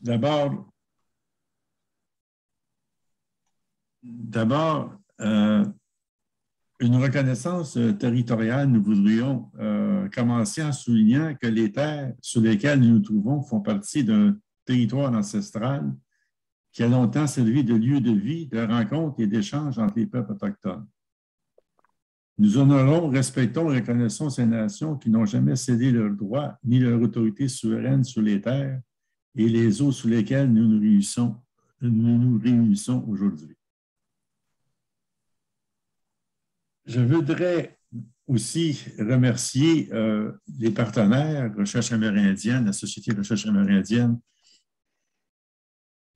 D'abord, une reconnaissance territoriale, nous voudrions commencer en soulignant que les terres sur lesquelles nous nous trouvons font partie d'un territoire ancestral qui a longtemps servi de lieu de vie, de rencontre et d'échange entre les peuples autochtones. Nous honorons, respectons et reconnaissons ces nations qui n'ont jamais cédé leurs droits ni leur autorité souveraine sur les terres et les eaux sur lesquelles nous nous réunissons aujourd'hui. Je voudrais aussi remercier les partenaires, Recherche amérindienne, la Société de recherche amérindienne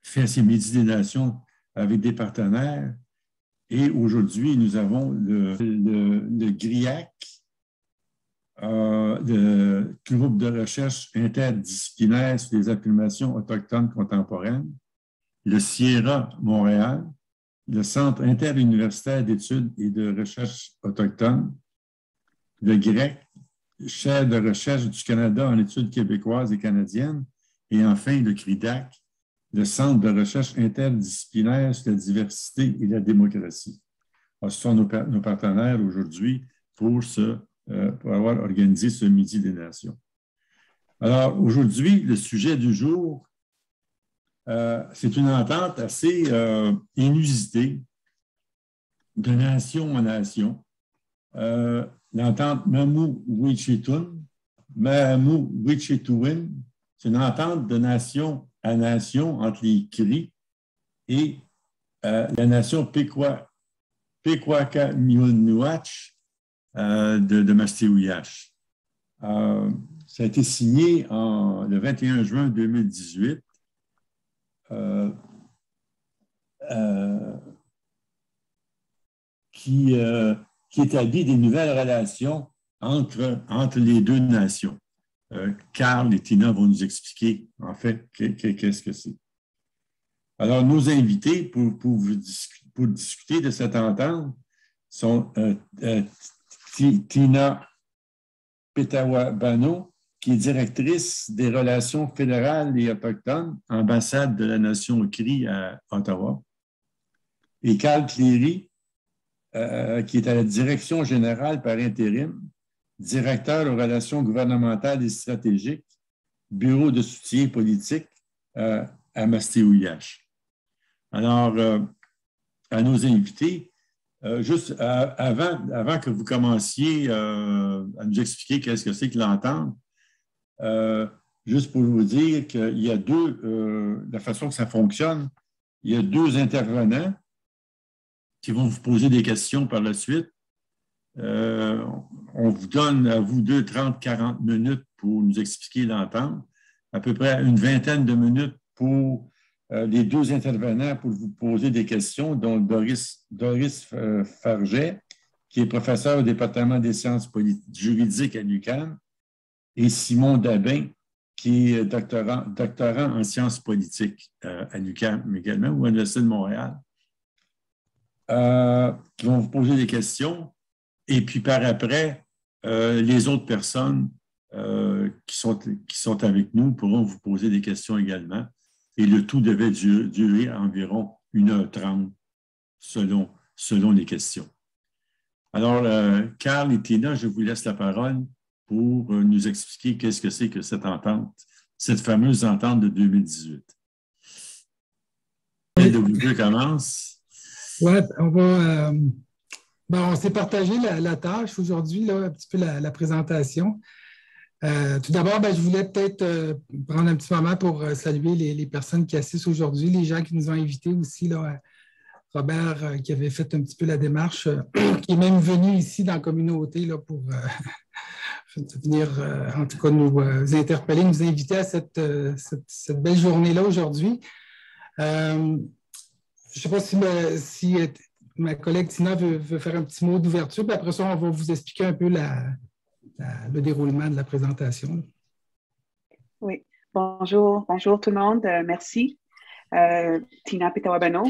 fait ses Midis des Nations avec des partenaires. Et aujourd'hui, nous avons le GRIAC, le groupe de recherche interdisciplinaire sur les acclimations autochtones contemporaines, le Sierra Montréal, le Centre interuniversitaire d'études et de recherche autochtone, le GREC, chaire de recherche du Canada en études québécoises et canadiennes, et enfin le CRIDAC, le Centre de recherche interdisciplinaire sur la diversité et la démocratie. Alors, ce sont nos partenaires aujourd'hui pour avoir organisé ce Midi des Nations. Alors, aujourd'hui, le sujet du jour, c'est une entente assez inusitée de nation en nation. L'entente Mamou-Wichitun, Mamou-Wichituin, c'est une entente de nation à nation entre les Cris et la nation Pequaca-Miulnuach de Mastéouiache. Ça a été signé le 21 juin 2018. Qui établit des nouvelles relations entre les deux nations. Carl et Tina vont nous expliquer, en fait, qu'est-ce que c'est. Alors, nos invités pour discuter de cette entente sont Tina Petawabano, qui est directrice des relations fédérales et autochtones, ambassade de la nation Cri à Ottawa, et Carl Cléry, qui est à la direction générale par intérim, directeur aux relations gouvernementales et stratégiques, bureau de soutien politique à Mastéouiache. Alors, à nos invités, juste avant que vous commenciez à nous expliquer qu'est-ce que c'est que l'entente, juste pour vous dire qu'il y a la façon que ça fonctionne, il y a deux intervenants qui vont vous poser des questions par la suite. On vous donne à vous 30-40 minutes pour nous expliquer l'entente, à peu près une vingtaine de minutes pour les deux intervenants pour vous poser des questions, dont Doris Farget, qui est professeur au département des sciences juridiques à l'UQAM, et Simon Dabin, qui est doctorant en sciences politiques à l'UQAM également, ou à l'Université de Montréal, qui vont vous poser des questions. Et puis par après, les autres personnes qui sont avec nous pourront vous poser des questions également. Et le tout devait durer environ 1h30 selon les questions. Alors, Carl et Tina, je vous laisse la parole pour nous expliquer qu'est-ce que c'est que cette entente, cette fameuse entente de 2018. Quel de vous deux commence? Oui, on va... on s'est partagé la tâche aujourd'hui, un petit peu la présentation. Tout d'abord, je voulais peut-être prendre un petit moment pour saluer les personnes qui assistent aujourd'hui, les gens qui nous ont invités aussi, là, Robert qui avait fait un petit peu la démarche, qui est même venu ici dans la communauté là, pour venir, en tout cas, nous interpeller, nous inviter à cette belle journée-là aujourd'hui. Je ne sais pas si ma collègue Tina veut faire un petit mot d'ouverture, puis après ça, on va vous expliquer un peu le déroulement de la présentation. Oui, bonjour tout le monde, merci. Tina Petawabano,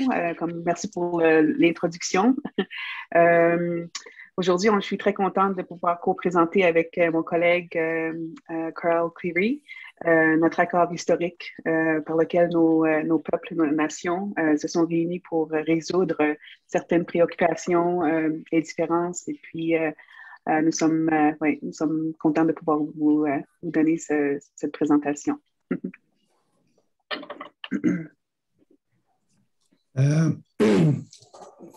merci pour l'introduction. Aujourd'hui, je suis très contente de pouvoir co-présenter avec mon collègue Carl Cleary notre accord historique par lequel nos peuples, nos nations se sont réunis pour résoudre certaines préoccupations et différences. Et puis, nous sommes contents de pouvoir vous donner cette présentation.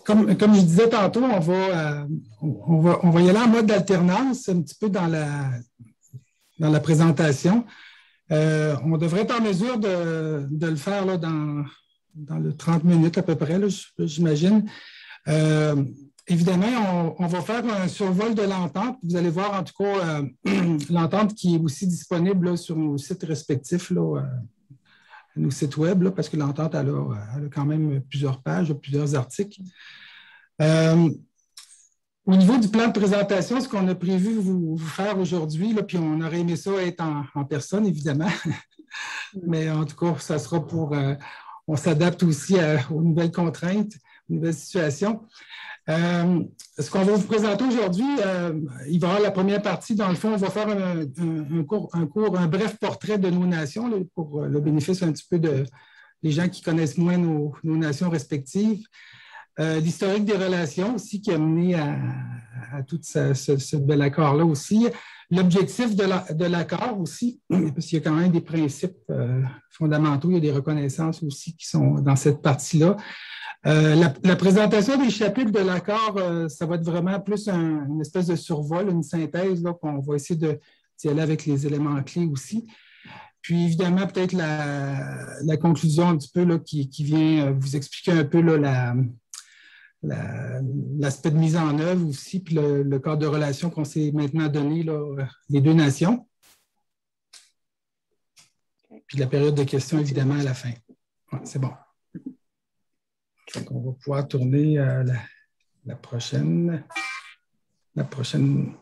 Comme je disais tantôt, on va y aller en mode alternance un petit peu dans la présentation. On devrait être en mesure de le faire là, dans le 30 minutes à peu près, j'imagine. Évidemment, on va faire un survol de l'entente. Vous allez voir en tout cas l'entente qui est aussi disponible là, sur nos sites respectifs, là, nos sites web, là, parce que l'entente elle a quand même plusieurs pages, plusieurs articles. Au niveau du plan de présentation, ce qu'on a prévu vous faire aujourd'hui, puis on aurait aimé ça être en personne, évidemment, mais en tout cas, ça sera pour... on s'adapte aussi aux nouvelles contraintes, aux nouvelles situations. Ce qu'on va vous présenter aujourd'hui, il va y avoir la première partie. Dans le fond, on va faire un bref portrait de nos nations là, pour le bénéfice un petit peu des gens qui connaissent moins nos nations respectives. L'historique des relations aussi qui a mené à tout ce bel accord-là aussi. L'objectif de l'accord aussi, parce qu'il y a quand même des principes fondamentaux, il y a des reconnaissances aussi qui sont dans cette partie-là. La présentation des chapitres de l'accord, ça va être vraiment plus une espèce de survol, une synthèse, qu'on va essayer d'y aller avec les éléments clés aussi. Puis évidemment, peut-être la conclusion un petit peu là, qui vient vous expliquer un peu là, l'aspect de mise en œuvre aussi, puis le cadre de relation qu'on s'est maintenant donné, là, les deux nations. Puis la période de questions, évidemment, à la fin. Ouais, c'est bon. Donc, on va pouvoir tourner la prochaine. La prochaine.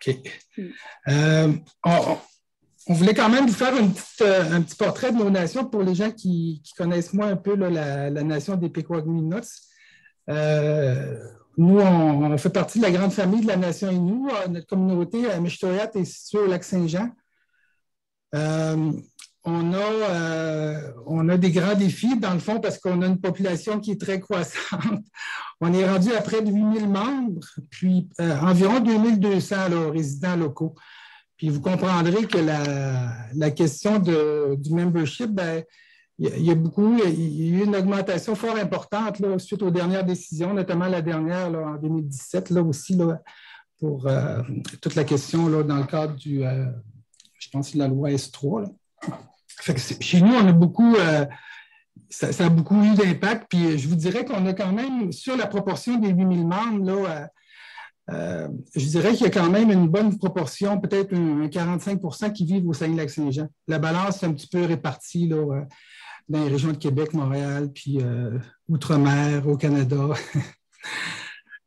OK. On voulait quand même vous faire un petit portrait de nos nations pour les gens qui connaissent moins un peu là, la nation des Pequot-Minots. Nous, on fait partie de la grande famille de la nation Innu. Notre communauté à Mishtoyat est située au lac Saint-Jean. On a des grands défis, dans le fond, parce qu'on a une population qui est très croissante. On est rendu à près de 8000 membres, puis environ 2200 là, résidents locaux. Puis vous comprendrez que la question du membership, il y a eu une augmentation fort importante là, suite aux dernières décisions, notamment la dernière là, en 2017, là aussi, là, pour toute la question là, dans le cadre je pense, de la loi S3. Là. Fait que chez nous, on a beaucoup, ça a beaucoup eu d'impact. Puis je vous dirais qu'on a quand même, sur la proportion des 8000 membres, là, je dirais qu'il y a quand même une bonne proportion, peut-être un 45 % qui vivent au Saguenay-Lac-Saint-Jean. La balance est un petit peu répartie là, dans les régions de Québec, Montréal, puis Outre-mer, au Canada.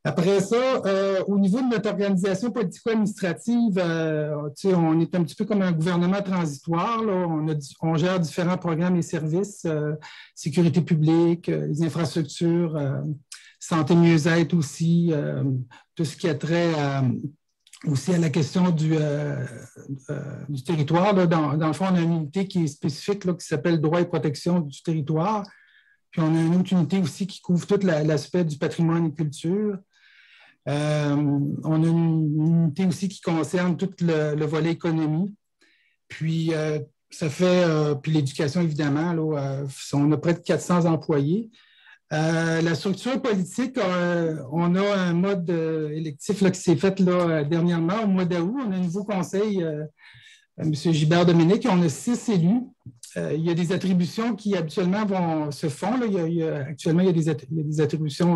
Après ça, au niveau de notre organisation politico-administrative, on est un petit peu comme un gouvernement transitoire. Là. On gère différents programmes et services, sécurité publique, les infrastructures, santé mieux-être aussi, tout ce qui a trait aussi à la question du territoire. Là. Dans le fond, on a une unité qui est spécifique là, qui s'appelle Droit et protection du territoire. Puis on a une autre unité aussi qui couvre tout l'aspect du patrimoine et culture. On a une unité aussi qui concerne tout le volet économie. Puis, ça fait, puis l'éducation, évidemment, là, on a près de 400 employés. La structure politique, on a un mode électif là, qui s'est fait là, dernièrement, au mois d'août. On a un nouveau conseil, M. Gilbert Dominique, on a 6 élus. Il y a des attributions qui habituellement se font. Là. Actuellement, il y a des attributions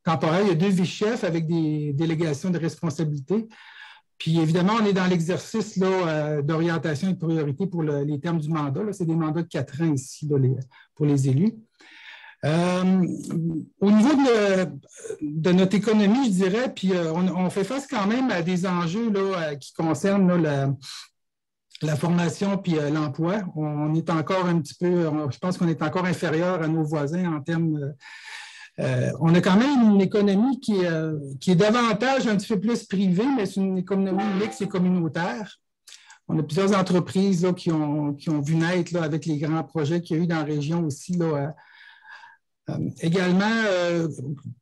temporaires. Il y a 2 vice-chefs avec des délégations de responsabilité. Puis évidemment, on est dans l'exercice d'orientation et de priorité pour les termes du mandat. C'est des mandats de 4 ans ici là, pour les élus. Au niveau de notre économie, je dirais, puis on fait face quand même à des enjeux là, qui concernent là, la formation puis l'emploi. On est encore un petit peu, je pense qu'on est encore inférieur à nos voisins en termes. On a quand même une économie qui est davantage un petit peu plus privée, mais c'est une économie mixte et communautaire. on a plusieurs entreprises là, qui ont vu naître là, avec les grands projets qu'il y a eu dans la région aussi. Là, également,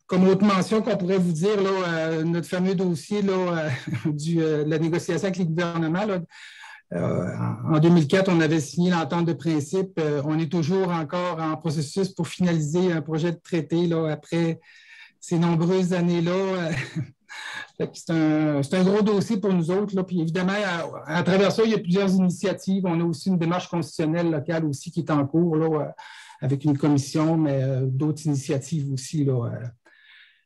comme autre mention qu'on pourrait vous dire, là, notre fameux dossier là, de la négociation avec les gouvernements. Là, en 2004, on avait signé l'entente de principe. On est toujours encore en processus pour finaliser un projet de traité là, après ces nombreuses années-là. C'est un gros dossier pour nous autres. Là. Puis évidemment, à travers ça, il y a plusieurs initiatives. On a aussi une démarche constitutionnelle locale aussi qui est en cours là, avec une commission, mais d'autres initiatives aussi. Là.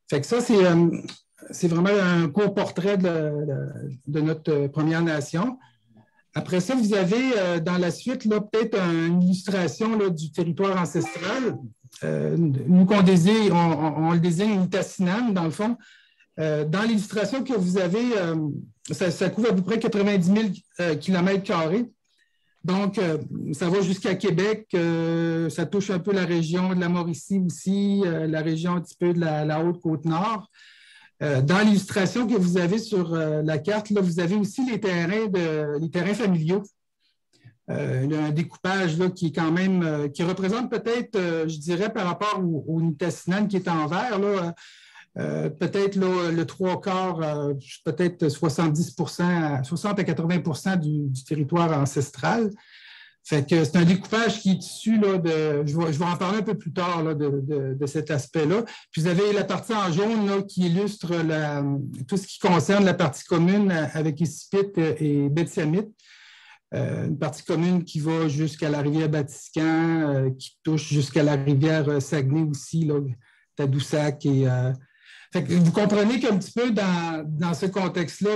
Fait que ça, c'est vraiment un court portrait de notre Première Nation. Après ça, vous avez dans la suite peut-être une illustration là, du territoire ancestral. Nous, on le désigne Nitassinan, dans le fond. Dans l'illustration que vous avez, ça couvre à peu près 90 000 km². Donc, ça va jusqu'à Québec. Ça touche un peu la région de la Mauricie aussi, la région un petit peu de la Haute-Côte-Nord. Dans l'illustration que vous avez sur la carte, là, vous avez aussi les terrains familiaux. Un découpage là, qui est quand même, qui représente peut-être, je dirais, par rapport au Nitassinan qui est en vert, là, peut-être le trois quarts, peut-être 70%, 60 à 80% du territoire ancestral. Fait que c'est un découpage qui est issu là, je vais en parler un peu plus tard là, de cet aspect-là. Puis vous avez la partie en jaune là, qui illustre tout ce qui concerne la partie commune avec Issipit et Betsamit. Une partie commune qui va jusqu'à la rivière Batiscan, qui touche jusqu'à la rivière Saguenay aussi, là, Tadoussac et fait que vous comprenez qu'un petit peu dans ce contexte-là,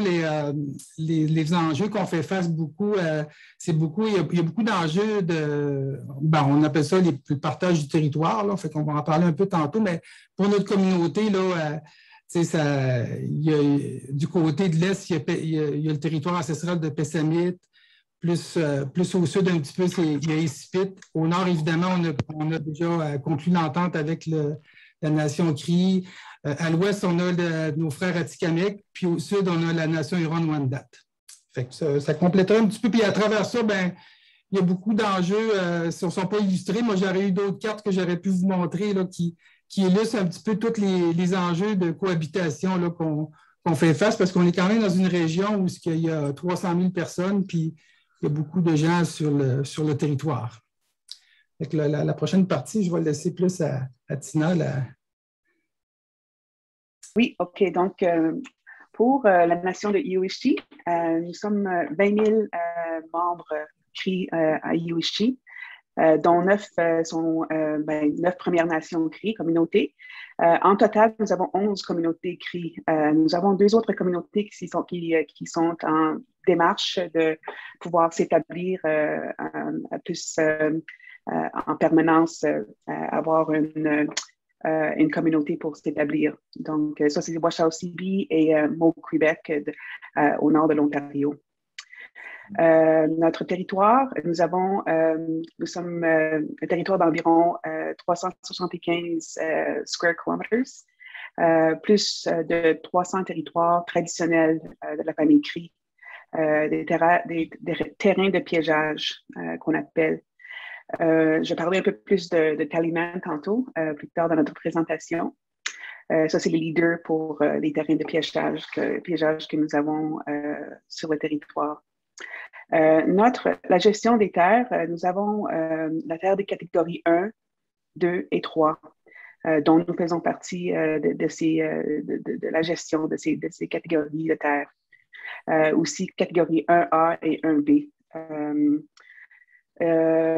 les enjeux qu'on fait face beaucoup, il y a beaucoup d'enjeux on appelle ça le partage du territoire, là, fait qu'on va en parler un peu tantôt, mais pour notre communauté, là, du côté de l'Est, il y a le territoire ancestral de Pessamit, plus au sud un petit peu, il y a Issipit. Au nord, évidemment, on a déjà conclu l'entente avec la nation Cri. À l'ouest, on a nos frères Atikamekw, puis au sud, on a la nation Huron-Wendat. Fait que ça complèterait un petit peu. Puis à travers ça, il y a beaucoup d'enjeux qui ne sont pas illustrés. Moi, j'aurais eu d'autres cartes que j'aurais pu vous montrer là, qui illustrent un petit peu tous les enjeux de cohabitation là, qu'on fait face, parce qu'on est quand même dans une région où il y a 300 000 personnes, puis il y a beaucoup de gens sur le territoire. Fait que la prochaine partie, je vais laisser plus à Tina. Oui, OK. Donc, pour la nation de Iowichti, nous sommes 20 000 membres CRI à Iowichti, dont 9 sont 9 Premières Nations CRI, communautés. En total, nous avons 11 communautés CRI. Nous avons 2 autres communautés qui sont en démarche de pouvoir s'établir plus en permanence, avoir une communauté pour s'établir. Donc, ça, c'est Washaw-Sibi et Mots-Québec au nord de l'Ontario. Notre territoire, nous sommes un territoire d'environ 375 square kilometers, plus de 300 territoires traditionnels de la famille CRI, des terrains de piégeage qu'on appelle. Je parlais un peu plus de Taliman tantôt, plus tard dans notre présentation. Ça, c'est les leaders pour les terrains de piégeage que nous avons sur le territoire. La gestion des terres, nous avons la terre des catégories 1, 2 et 3, dont nous faisons partie de la gestion de ces catégories de terres. Aussi catégorie 1A et 1B.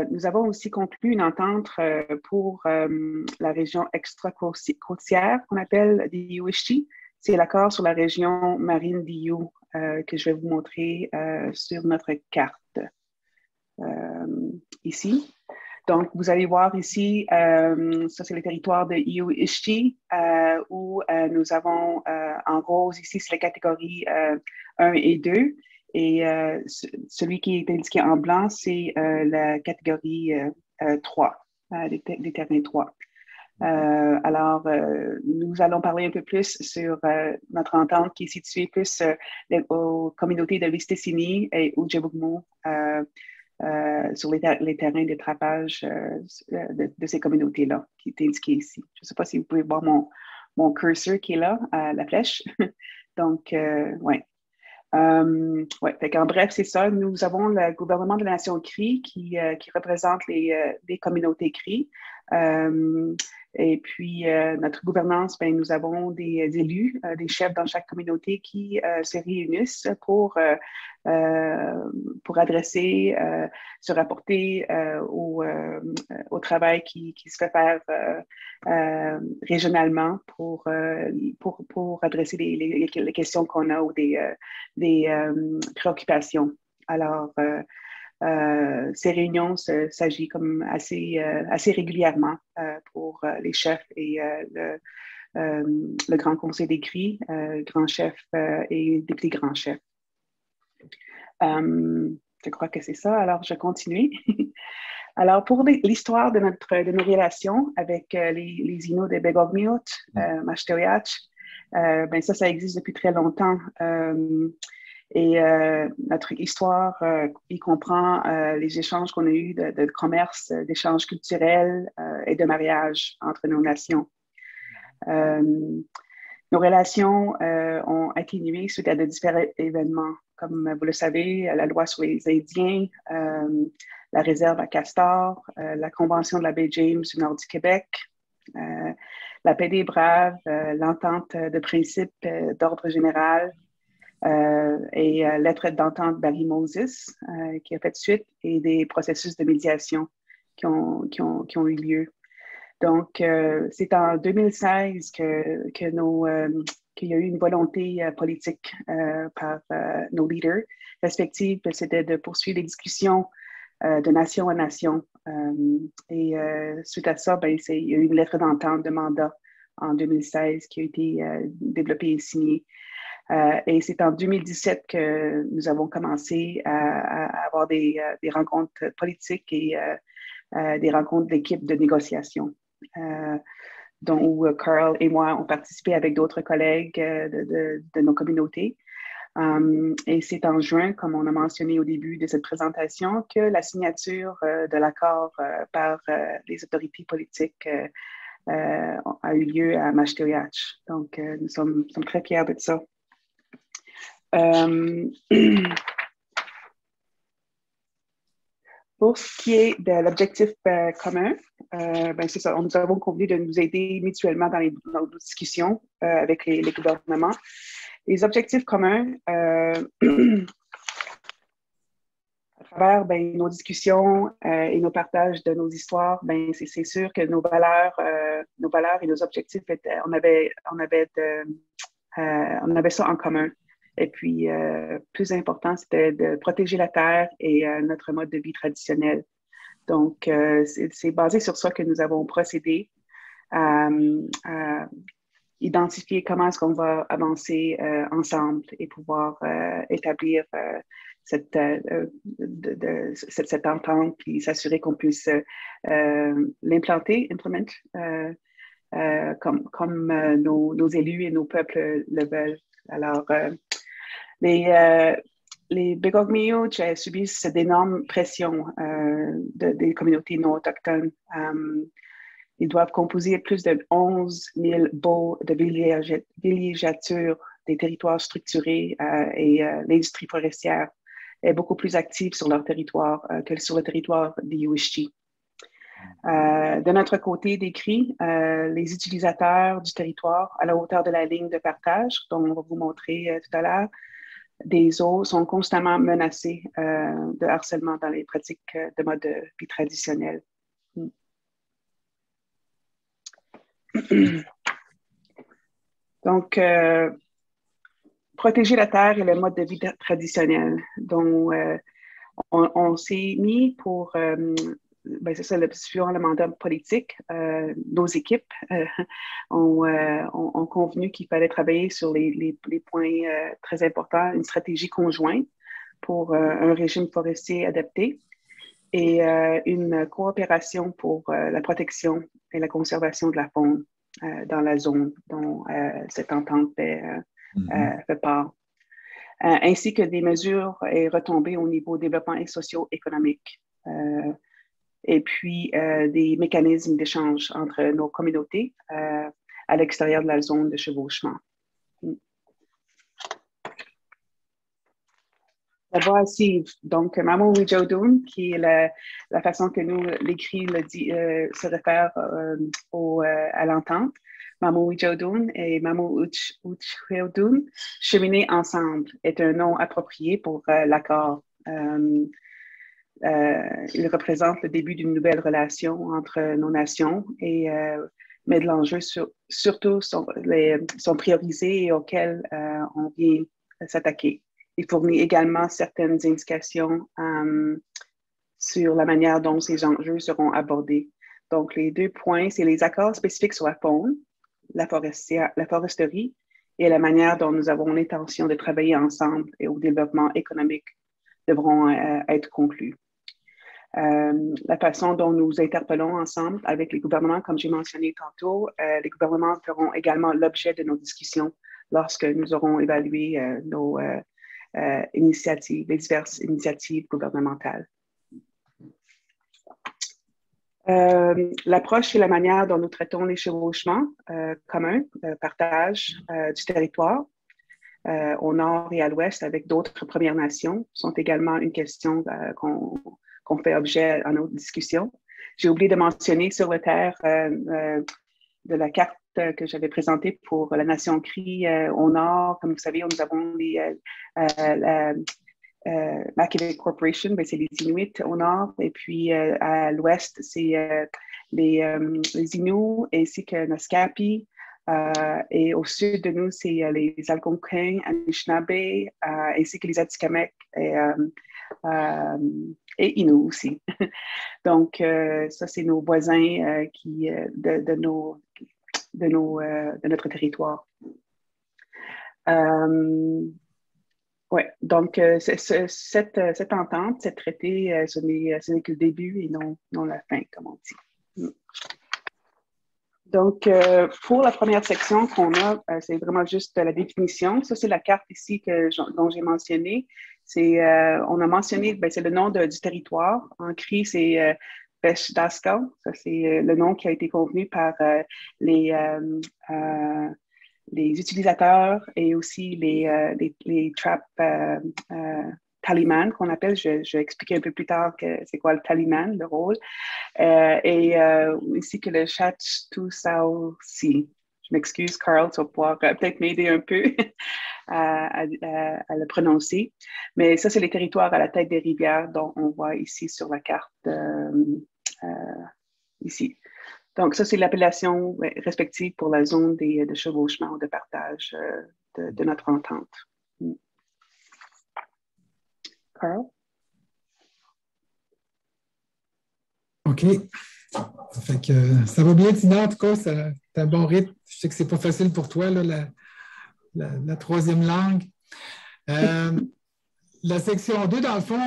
Nous avons aussi conclu une entente pour la région extra-côtière qu'on appelle d'Iowichti. C'est l'accord sur la région marine d'Io que je vais vous montrer sur notre carte ici. Donc, vous allez voir ici, ça c'est le territoire de Iowichti où nous avons en rose ici, c'est la catégorie 1 et 2. Et celui qui est indiqué en blanc, c'est la catégorie 3, des terrains 3. Alors, nous allons parler un peu plus sur notre entente qui est située plus aux communautés de Wistessini et Ojibwe sur les terrains de trappage de ces communautés-là, qui est indiqué ici. Je ne sais pas si vous pouvez voir mon cursor qui est là, la flèche. Donc, ouais. En bref, c'est ça. Nous avons le gouvernement de la Nation Cri qui représente les communautés Cri. Et puis, notre gouvernance, ben, nous avons des élus, des chefs dans chaque communauté qui se réunissent pour adresser, se rapporter au travail qui se fait faire régionalement pour adresser les questions qu'on a ou des préoccupations. Alors, ces réunions s'agit comme assez régulièrement pour les chefs et le Grand Conseil des Cris, grand chef et député grand chef. Je crois que c'est ça. Alors, je continue. Alors, pour l'histoire de nos relations avec les Inuits de Begogmiut, Mashteuiatsh, ben ça existe depuis très longtemps. Et notre histoire, il comprend les échanges qu'on a eus de commerce, d'échanges culturels et de mariage entre nos nations. Nos relations ont atténué suite à de différents événements, comme vous le savez, la loi sur les Indiens, la réserve à Castor, la Convention de la baie James du nord du Québec, la paix des Braves, l'entente de principe d'ordre général, et lettre d'entente Barry Moses qui a fait suite et des processus de médiation qui ont eu lieu. Donc, c'est en 2016 qu'il y a eu une volonté politique par nos leaders respectifs, c'était de poursuivre les discussions de nation à nation. Et suite à ça, ben, il y a eu une lettre d'entente de mandat en 2016 qui a été développée et signée. Et c'est en 2017 que nous avons commencé à avoir des rencontres politiques et des rencontres d'équipe de négociation, dont Carl et moi ont participé avec d'autres collègues de nos communautés. Et c'est en juin, comme on a mentionné au début de cette présentation, que la signature de l'accord par les autorités politiques a eu lieu à Mashteuiatsh. Donc, nous sommes très fiers de ça. Pour ce qui est de l'objectif commun, ben c'est ça, nous avons convenu de nous aider mutuellement dans nos discussions avec les gouvernements. Les objectifs communs, à travers nos discussions et nos partages de nos histoires, ben, c'est sûr que nos valeurs et nos objectifs, on avait ça en commun. Et puis, plus important, c'était de protéger la terre et notre mode de vie traditionnel. Donc, c'est basé sur ça que nous avons procédé à identifier comment est-ce qu'on va avancer ensemble et pouvoir établir cette entente puis s'assurer qu'on puisse l'implanter, comme nos élus et nos peuples le veulent. Alors, les Begogmiut subissent d'énormes pressions des communautés non autochtones. Ils doivent composer plus de 11 000 baux de villégiature des territoires structurés et l'industrie forestière est beaucoup plus active sur leur territoire que sur le territoire des Yuichi. De notre côté des Cris, les utilisateurs du territoire à la hauteur de la ligne de partage, dont on va vous montrer tout à l'heure, des eaux sont constamment menacés de harcèlement dans les pratiques de mode de vie traditionnel. Donc, protéger la terre et le mode de vie traditionnel dont on s'est mis pour, c'est ça, suivant le mandat politique, nos équipes ont convenu qu'il fallait travailler sur les points très importants, une stratégie conjointe pour un régime forestier adapté et une coopération pour la protection et la conservation de la faune dans la zone dont cette entente fait part, ainsi que des mesures et retombées au niveau développement et socio-économique, et puis des mécanismes d'échange entre nos communautés à l'extérieur de la zone de chevauchement. D'abord ici, donc Mamo Wijodun, qui est la façon que nous, l'écrit se réfère à l'entente. Mamo Wijodun et Mamo Uchweodun, cheminer ensemble, est un nom approprié pour l'accord. Il représente le début d'une nouvelle relation entre nos nations, mais de l'enjeu surtout sont priorisés et auxquels on vient s'attaquer. Il fournit également certaines indications sur la manière dont ces enjeux seront abordés. Donc, les 2 points, c'est les accords spécifiques sur la faune, la foresterie et la manière dont nous avons l'intention de travailler ensemble et au développement économique devront être conclus. La façon dont nous interpellons ensemble avec les gouvernements, comme j'ai mentionné tantôt, les gouvernements feront également l'objet de nos discussions lorsque nous aurons évalué nos initiatives, les diverses initiatives gouvernementales. L'approche et la manière dont nous traitons les chevauchements communs, partage du territoire au nord et à l'ouest avec d'autres Premières Nations sont également une question qu'on fait objet à nos discussions. J'ai oublié de mentionner sur le terre de la carte que j'avais présentée pour la Nation Crie au nord. Comme vous savez, nous avons Makivik Corporation, c'est les Inuits au nord, et puis à l'ouest, c'est les Inuits ainsi que Naskapi, et au sud de nous, c'est les Algonquins, Anishinaabe, ainsi que les Atikamekw et Inuits aussi. Donc, ça, c'est nos voisins de notre territoire. Ouais, donc cette entente, ce traité, ce n'est que le début et non la fin, comme on dit. Donc, pour la première section qu'on a, c'est vraiment juste la définition. Ça, c'est la carte ici dont j'ai mentionné. On a mentionné, c'est le nom du territoire. En Cri, c'est Beshdaska. Ça, c'est le nom qui a été convenu par les utilisateurs et aussi les trap talimans qu'on appelle. Je vais expliquer un peu plus tard c'est quoi le taliman, le rôle. Et ici que le Chattusauqsi. Je m'excuse, Carl, tu vas pouvoir peut-être m'aider un peu à le prononcer. Mais ça, c'est les territoires à la tête des rivières dont on voit ici sur la carte ici. Donc, ça, c'est l'appellation respective pour la zone de chevauchement ou de partage de notre entente. Carl? OK. Fait que, ça va bien, Tina, en tout cas, c'est un bon rythme. Je sais que c'est pas facile pour toi, là, la troisième langue. La section 2, dans le fond,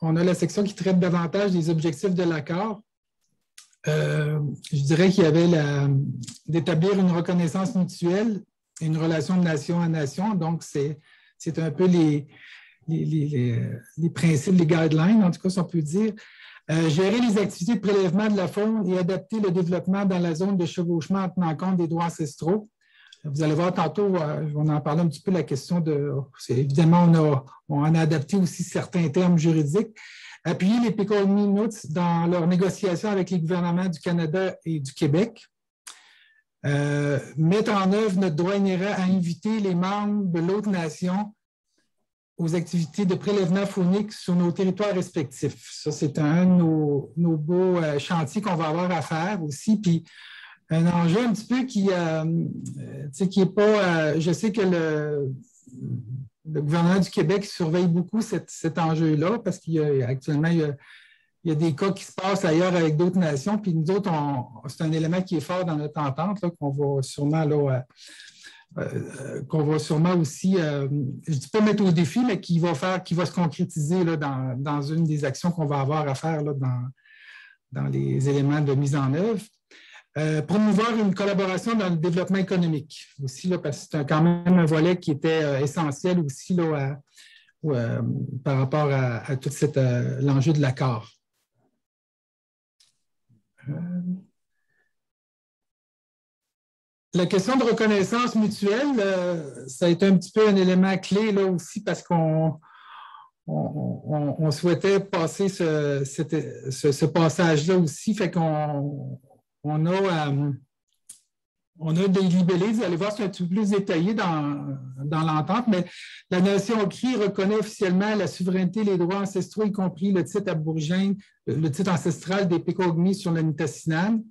on a la section qui traite davantage des objectifs de l'accord. Je dirais qu'il y avait d'établir une reconnaissance mutuelle et une relation de nation à nation. Donc, c'est un peu les principes, les guidelines, en tout cas, si on peut dire. Gérer les activités de prélèvement de la faune et adapter le développement dans la zone de chevauchement en tenant compte des droits ancestraux. Vous allez voir tantôt, on en parlait un petit peu, la question de... Évidemment, on a adapté aussi certains termes juridiques. Appuyer les Pequot-Inuits dans leurs négociations avec les gouvernements du Canada et du Québec. Mettre en œuvre notre droit inhérent à inviter les membres de l'autre nation aux activités de prélèvement faunique sur nos territoires respectifs. Ça, c'est un de nos beaux chantiers qu'on va avoir à faire aussi. Puis, un enjeu un petit peu qui est pas... je sais que le gouvernement du Québec surveille beaucoup cet enjeu-là parce qu'actuellement, il y a des cas qui se passent ailleurs avec d'autres nations. Puis nous autres, c'est un élément qui est fort dans notre entente là, qu'on va sûrement aussi, je ne dis pas mettre au défi, mais qui va se concrétiser là, dans une des actions qu'on va avoir à faire là, dans les éléments de mise en œuvre. Promouvoir une collaboration dans le développement économique aussi, là, parce que c'est quand même un volet qui était essentiel aussi là, par rapport à tout l'enjeu de l'accord. La question de reconnaissance mutuelle, ça a été un petit peu un élément clé là aussi parce qu'on souhaitait passer ce passage-là aussi, fait qu'on a des libellés, vous allez voir, c'est un petit peu plus détaillé dans l'entente, mais la nation CRI reconnaît officiellement la souveraineté et les droits ancestraux, y compris le titre aborigène, le titre ancestral des Pékogmis sur la Nitassinan.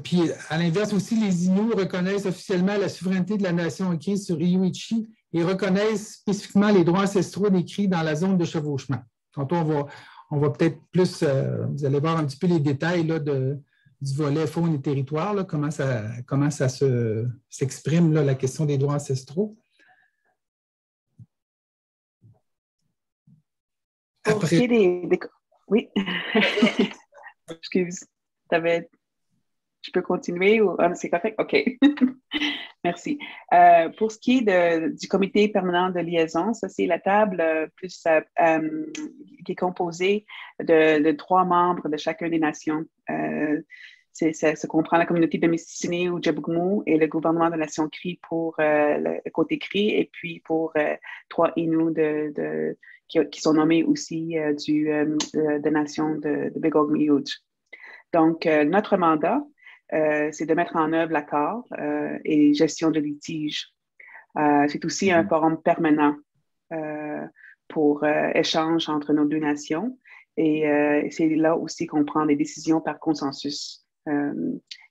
Puis, à l'inverse aussi, les Inuits reconnaissent officiellement la souveraineté de la nation CRI sur Iuichi et reconnaissent spécifiquement les droits ancestraux des Cris dans la zone de chevauchement. Tantôt, on va peut-être plus, vous allez voir un petit peu les détails là, du volet faune et territoire, là, comment ça s'exprime, la question des droits ancestraux. Après... Oui. Excuse. Je peux continuer ou c'est correct? OK. Merci. Pour ce qui est du comité permanent de liaison, ça, c'est la table qui est composée de 3 membres de chacune des nations. Ça comprend la communauté de Mistissini ou Djabugmu et le gouvernement de la nation Cri pour le côté Cri et puis pour 3 Inuits qui sont nommés aussi de nation de Begogmiuj. Donc, notre mandat, c'est de mettre en œuvre l'accord et gestion de litiges. C'est aussi un forum permanent pour échange entre nos 2 nations et c'est là aussi qu'on prend des décisions par consensus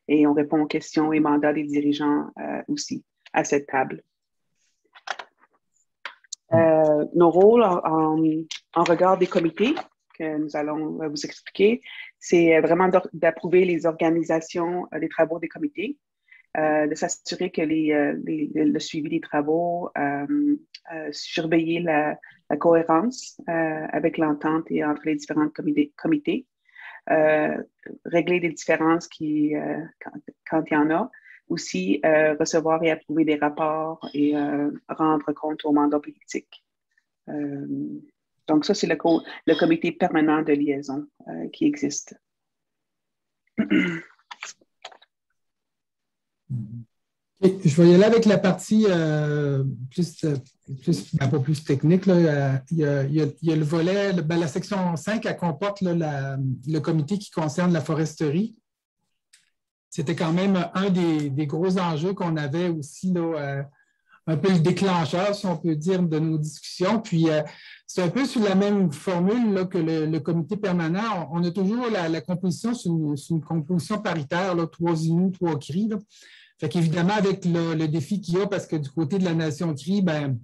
et on répond aux questions et mandats des dirigeants aussi à cette table. Nos rôles en regard des comités que nous allons vous expliquer, c'est vraiment d'approuver les organisations des travaux des comités, de s'assurer que le suivi des travaux, surveiller la cohérence avec l'entente et entre les différents comités, régler des différences quand il y en a, aussi recevoir et approuver des rapports et rendre compte au mandat politique. Donc, ça, c'est le comité permanent de liaison qui existe. Je vais y aller avec la partie un peu plus technique. Là. Il y a le volet, la section 5, elle comporte le comité qui concerne la foresterie. C'était quand même un des gros enjeux qu'on avait aussi, là, un peu le déclencheur, si on peut dire, de nos discussions. Puis, c'est un peu sur la même formule là, que le comité permanent. On a toujours la composition sur une composition paritaire, là, 3 Inuits, 3 Cris. Là. Fait qu'évidemment, avec le défi qu'il y a, parce que du côté de la nation Cri, ben,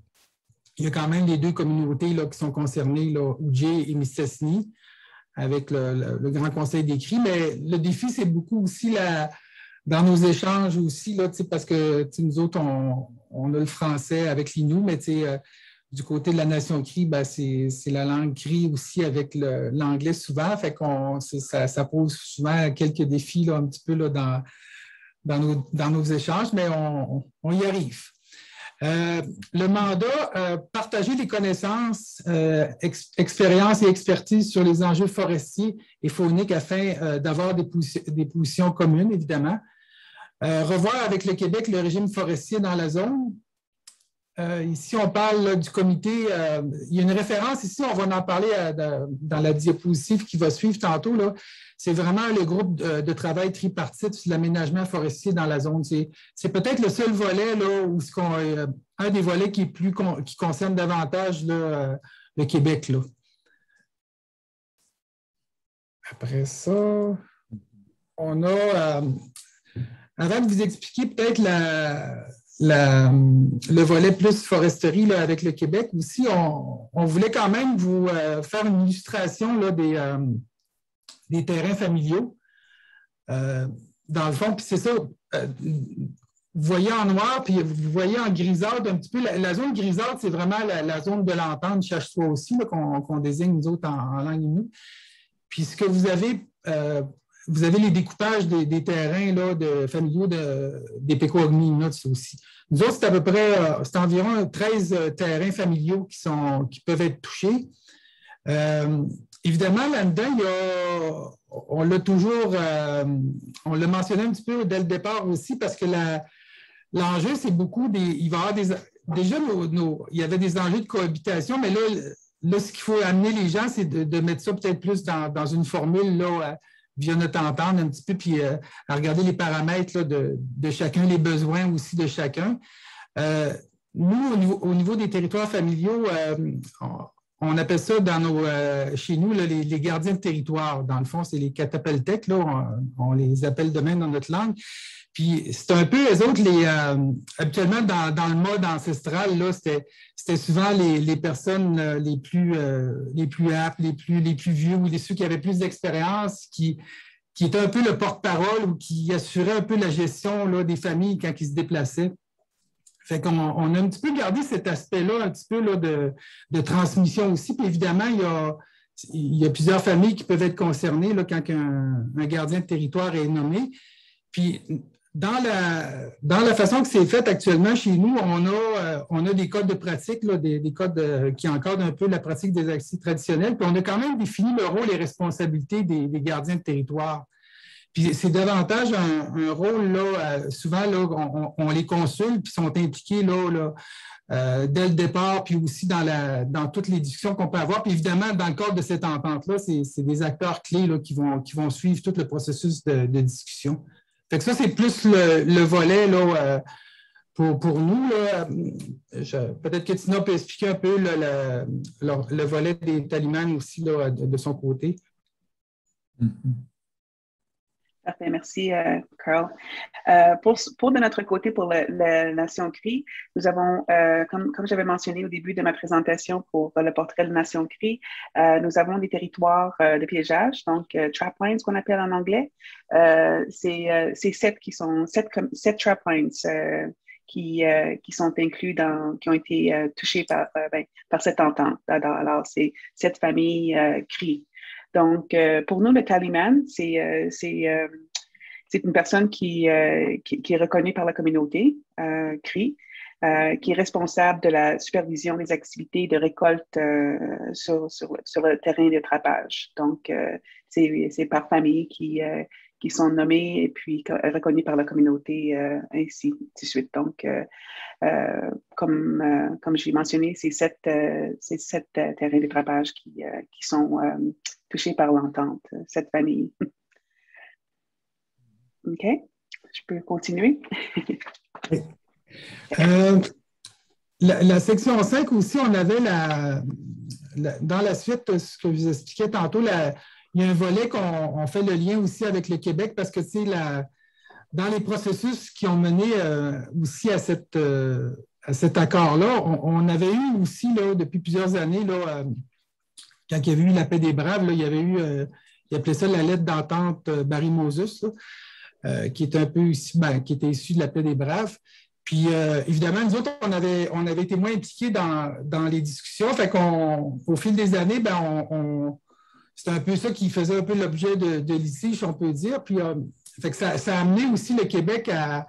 il y a quand même les 2 communautés là, qui sont concernées, Ujie et Mistassini, avec le Grand Conseil des Cris. Mais le défi, c'est beaucoup aussi dans nos échanges aussi, là, parce que nous autres, on a le français avec l'Innu, mais du côté de la nation Cri, ben, c'est la langue Cri aussi avec l'anglais souvent. Fait ça pose souvent quelques défis là, un petit peu là, dans nos échanges, mais on y arrive. Le mandat, partager des connaissances, expériences et expertise sur les enjeux forestiers et fauniques afin d'avoir des positions communes, évidemment. Revoir avec le Québec le régime forestier dans la zone. Ici, on parle là, du comité. Il y a une référence ici, on va en parler dans la diapositive qui va suivre tantôt. C'est vraiment le groupe de travail tripartite sur l'aménagement forestier dans la zone. C'est peut-être le seul volet, là, où un des volets qui concerne davantage là, le Québec. Là. Après ça, on a, avant de vous expliquer peut-être le volet plus foresterie là, avec le Québec aussi, on voulait quand même vous faire une illustration là, des terrains familiaux. Dans le fond, puis c'est ça, vous voyez en noir, puis vous voyez en grisâtre un petit peu. La zone grisâtre, c'est vraiment la zone de l'entente Shashsua aussi, qu'on désigne nous autres en langue Innu. Puis ce que vous avez vous avez les découpages des terrains là, familiaux des Pequot-Ogmi aussi. Nous autres, c'est à peu près, c'est environ 13 terrains familiaux qui peuvent être touchés. Évidemment, là-dedans, on l'a toujours, on l'a mentionné un petit peu dès le départ aussi, parce que l'enjeu, c'est beaucoup il va y avoir déjà, il y avait des enjeux de cohabitation, mais là ce qu'il faut amener les gens, c'est de mettre ça peut-être plus dans une formule, là, via notre entente un petit peu, puis à regarder les paramètres là, de chacun, les besoins aussi de chacun. Nous, au niveau des territoires familiaux, on appelle ça chez nous là, les gardiens de territoire. Dans le fond, c'est les Katapeltek, là, on les appelle de même dans notre langue. Puis c'est un peu, eux autres, habituellement, dans le mode ancestral, là, c'était souvent les personnes les plus aptes, les plus vieux ou ceux qui avaient plus d'expérience, qui étaient un peu le porte-parole ou qui assuraient un peu la gestion là, des familles quand ils se déplaçaient. Fait qu'on a un petit peu gardé cet aspect-là, un petit peu là, de transmission aussi. Puis évidemment, il y a plusieurs familles qui peuvent être concernées là, quand un gardien de territoire est nommé. Puis dans la façon que c'est fait actuellement chez nous, on a des codes de pratique, là, des codes qui encadrent un peu la pratique des acquis traditionnels. Puis on a quand même défini le rôle et responsabilités des gardiens de territoire. Puis c'est davantage un rôle, là, souvent, là, on les consulte, puis sont impliqués là, dès le départ, puis aussi dans toutes les discussions qu'on peut avoir. Puis évidemment, dans le cadre de cette entente-là, c'est des acteurs clés là, qui vont suivre tout le processus de discussion. Fait que ça, c'est plus le volet là, pour nous. Peut-être que Tina peut expliquer un peu le volet des Talimans aussi là, de son côté. Parfait, merci, Carl. Pour de notre côté, pour la Nation Cri, nous avons, comme j'avais mentionné au début de ma présentation pour le portrait de Nation Cri, nous avons des territoires de piégeage, donc traplines, qu'on appelle en anglais. C'est 7 traplines qui sont inclus qui ont été touchés par cette entente. Alors, c'est 7 familles Cri. Donc, pour nous, le Taliman, c'est une personne qui est reconnue par la communauté, CRI, qui est responsable de la supervision des activités de récolte sur le terrain de trappage. Donc, c'est par famille qui sont nommés et puis reconnus par la communauté, ainsi de suite. Donc, comme j'ai mentionné, c'est 7 terrains de trappage qui sont touchés par l'entente, cette famille. OK? Je peux continuer? La section 5 aussi, on avait dans la suite, ce que je vous expliquais tantôt, il y a un volet qu'on fait le lien aussi avec le Québec parce que c'est dans les processus qui ont mené aussi à cet accord-là, on avait eu aussi là, depuis plusieurs années, là, quand il y avait eu la paix des Braves, là, il y avait eu, il appelait ça la lettre d'entente Barry-Moses, qui est un peu aussi, qui était issue de la paix des Braves. Puis, évidemment, nous autres, on avait été moins impliqués dans les discussions. Fait qu'au fil des années, c'était un peu ça qui faisait un peu l'objet de litige, on peut dire. Puis, fait que ça a amené aussi le Québec à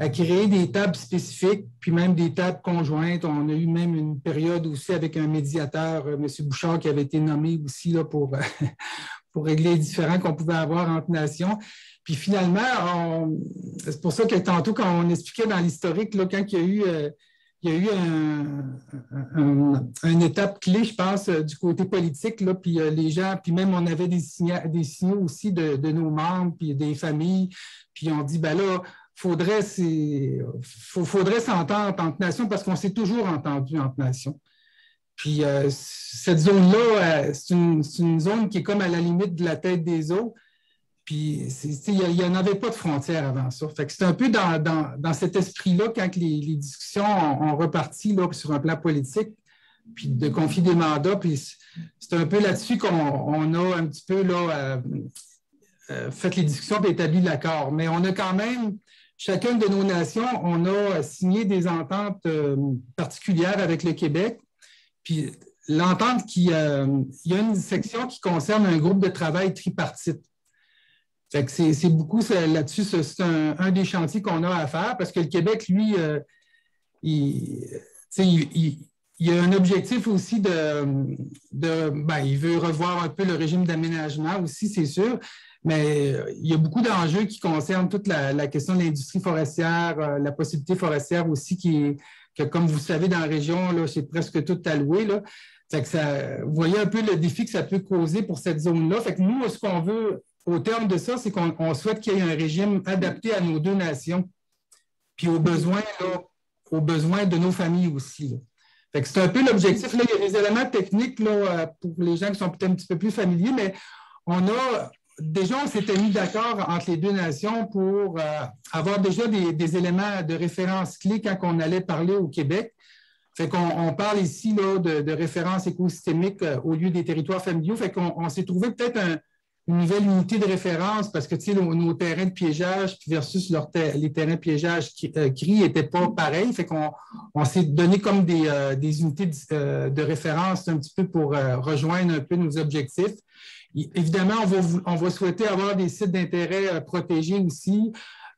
créer des tables spécifiques, puis même des tables conjointes. On a eu même une période aussi avec un médiateur, M. Bouchard, qui avait été nommé aussi là, pour régler les différends qu'on pouvait avoir entre nations. Puis finalement, c'est pour ça que tantôt, quand on expliquait dans l'historique, là, quand il y a eu une étape clé, je pense, du côté politique, là, puis les gens, puis même on avait des signaux aussi de nos membres, puis des familles, puis on dit, ben là, faudrait s'entendre entre nations parce qu'on s'est toujours entendu entre nations. Puis cette zone-là, c'est une zone qui est comme à la limite de la tête des eaux. Puis il n'y en avait pas de frontières avant ça. Fait que c'est un peu dans cet esprit-là, quand les discussions ont reparti là, sur un plan politique, puis de confier des mandats, puis c'est un peu là-dessus qu'on a un petit peu là, fait les discussions et établi l'accord. Mais on a quand même, chacune de nos nations, on a signé des ententes particulières avec le Québec. Puis l'entente il y a une section qui concerne un groupe de travail tripartite. Fait que c'est beaucoup là-dessus, c'est un des chantiers qu'on a à faire parce que le Québec, lui, il, il y a un objectif aussi il veut revoir un peu le régime d'aménagement aussi, c'est sûr, mais il y a beaucoup d'enjeux qui concernent toute la question de l'industrie forestière, la possibilité forestière aussi que, comme vous savez, dans la région, là, c'est presque tout alloué, là. Fait que vous voyez un peu le défi que ça peut causer pour cette zone-là. Fait que nous, ce qu'on veut, au terme de ça, c'est qu'on souhaite qu'il y ait un régime adapté à nos deux nations, puis aux besoins de nos familles aussi, là. Fait que c'est un peu l'objectif. Là, il y a des éléments techniques là, pour les gens qui sont peut-être un petit peu plus familiers, mais on s'était mis d'accord entre les deux nations pour avoir déjà des éléments de référence clés quand on allait parler au Québec. Fait qu'on parle ici là, de références écosystémiques au lieu des territoires familiaux. Fait qu'on s'est trouvé peut-être une nouvelle unité de référence parce que nos terrains de piégeage versus les terrains de piégeage CRI n'étaient pas pareils. Fait qu'on s'est donné comme des unités de référence un petit peu pour rejoindre un peu nos objectifs. Évidemment, on va souhaiter avoir des sites d'intérêt protégés aussi,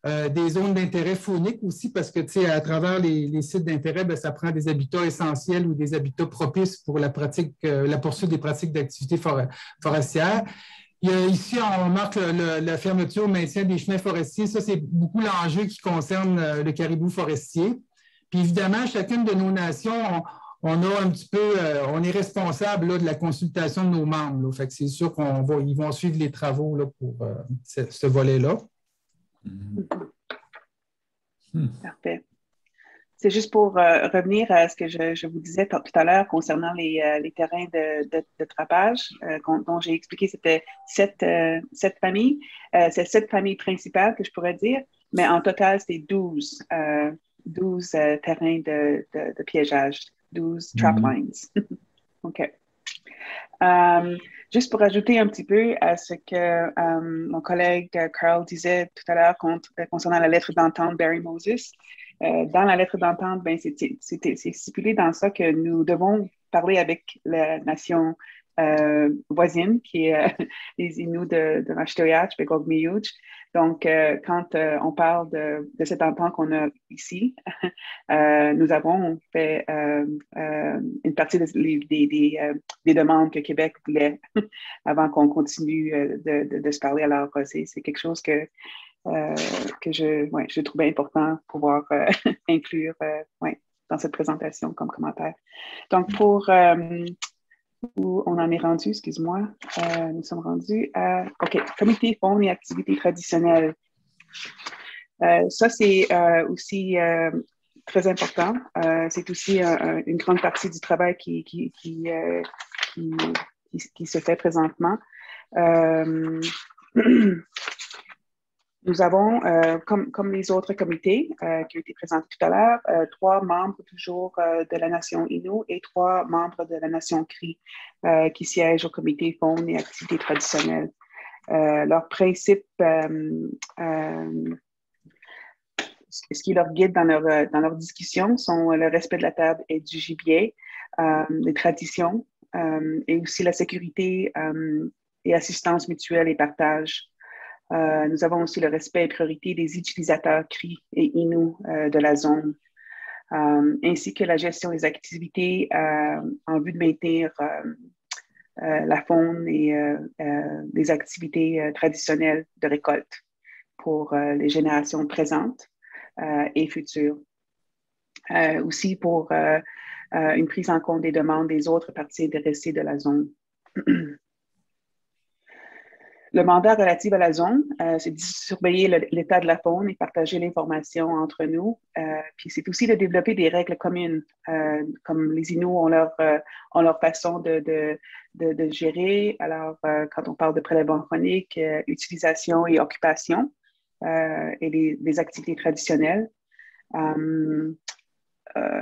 des zones d'intérêt faunique aussi, parce que à travers les sites d'intérêt, ça prend des habitats essentiels ou des habitats propices pour la poursuite des pratiques d'activité forestière. Ici, on marque la fermeture, le maintien des chemins forestiers. Ça, c'est beaucoup l'enjeu qui concerne le caribou forestier. Puis évidemment, chacune de nos nations, on a un petit peu, on est responsable là, de la consultation de nos membres. Là. Fait que c'est sûr qu'ils vont suivre les travaux là, pour ce volet-là. Parfait. C'est juste pour revenir à ce que je vous disais tout à l'heure concernant les terrains de trapage dont j'ai expliqué, c'était sept familles. C'est 7 familles principales que je pourrais dire, mais en total, c'est 12 terrains de piégeage, 12 trap lines. OK. Juste pour ajouter un petit peu à ce que mon collègue Carl disait tout à l'heure concernant la lettre d'entente Barry Moses, dans la lettre d'entente, c'est stipulé dans ça que nous devons parler avec la nation voisine, qui est les Inuits de Mashtoyach, Begogmiyuch. Donc, quand on parle de cette entente qu'on a ici, nous avons fait une partie des demandes que Québec voulait avant qu'on continue de se parler. Alors, c'est quelque chose que je trouvais important pouvoir inclure dans cette présentation comme commentaire. Donc, où on en est rendu, excuse-moi, nous sommes rendus à, OK, comité, fonds et activités traditionnelles. Ça, c'est aussi très important. C'est aussi une grande partie du travail qui se fait présentement. Nous avons, comme les autres comités qui ont été présentés tout à l'heure, 3 membres toujours de la nation Innu et 3 membres de la nation CRI qui siègent au comité Faune et activités traditionnelles. Leurs principes, ce qui leur guide dans leur discussion sont le respect de la table et du gibier, les traditions et aussi la sécurité et assistance mutuelle et partage. Nous avons aussi le respect et priorité des utilisateurs CRI et Innu de la zone, ainsi que la gestion des activités en vue de maintenir la faune et les activités traditionnelles de récolte pour les générations présentes et futures. Aussi pour une prise en compte des demandes des autres parties intéressées de la zone. Le mandat relatif à la zone, c'est de surveiller l'état de la faune et partager l'information entre nous. Puis c'est aussi de développer des règles communes, comme les Inuits ont leur façon de gérer. Alors, quand on parle de prélèvement chronique, utilisation et occupation et les activités traditionnelles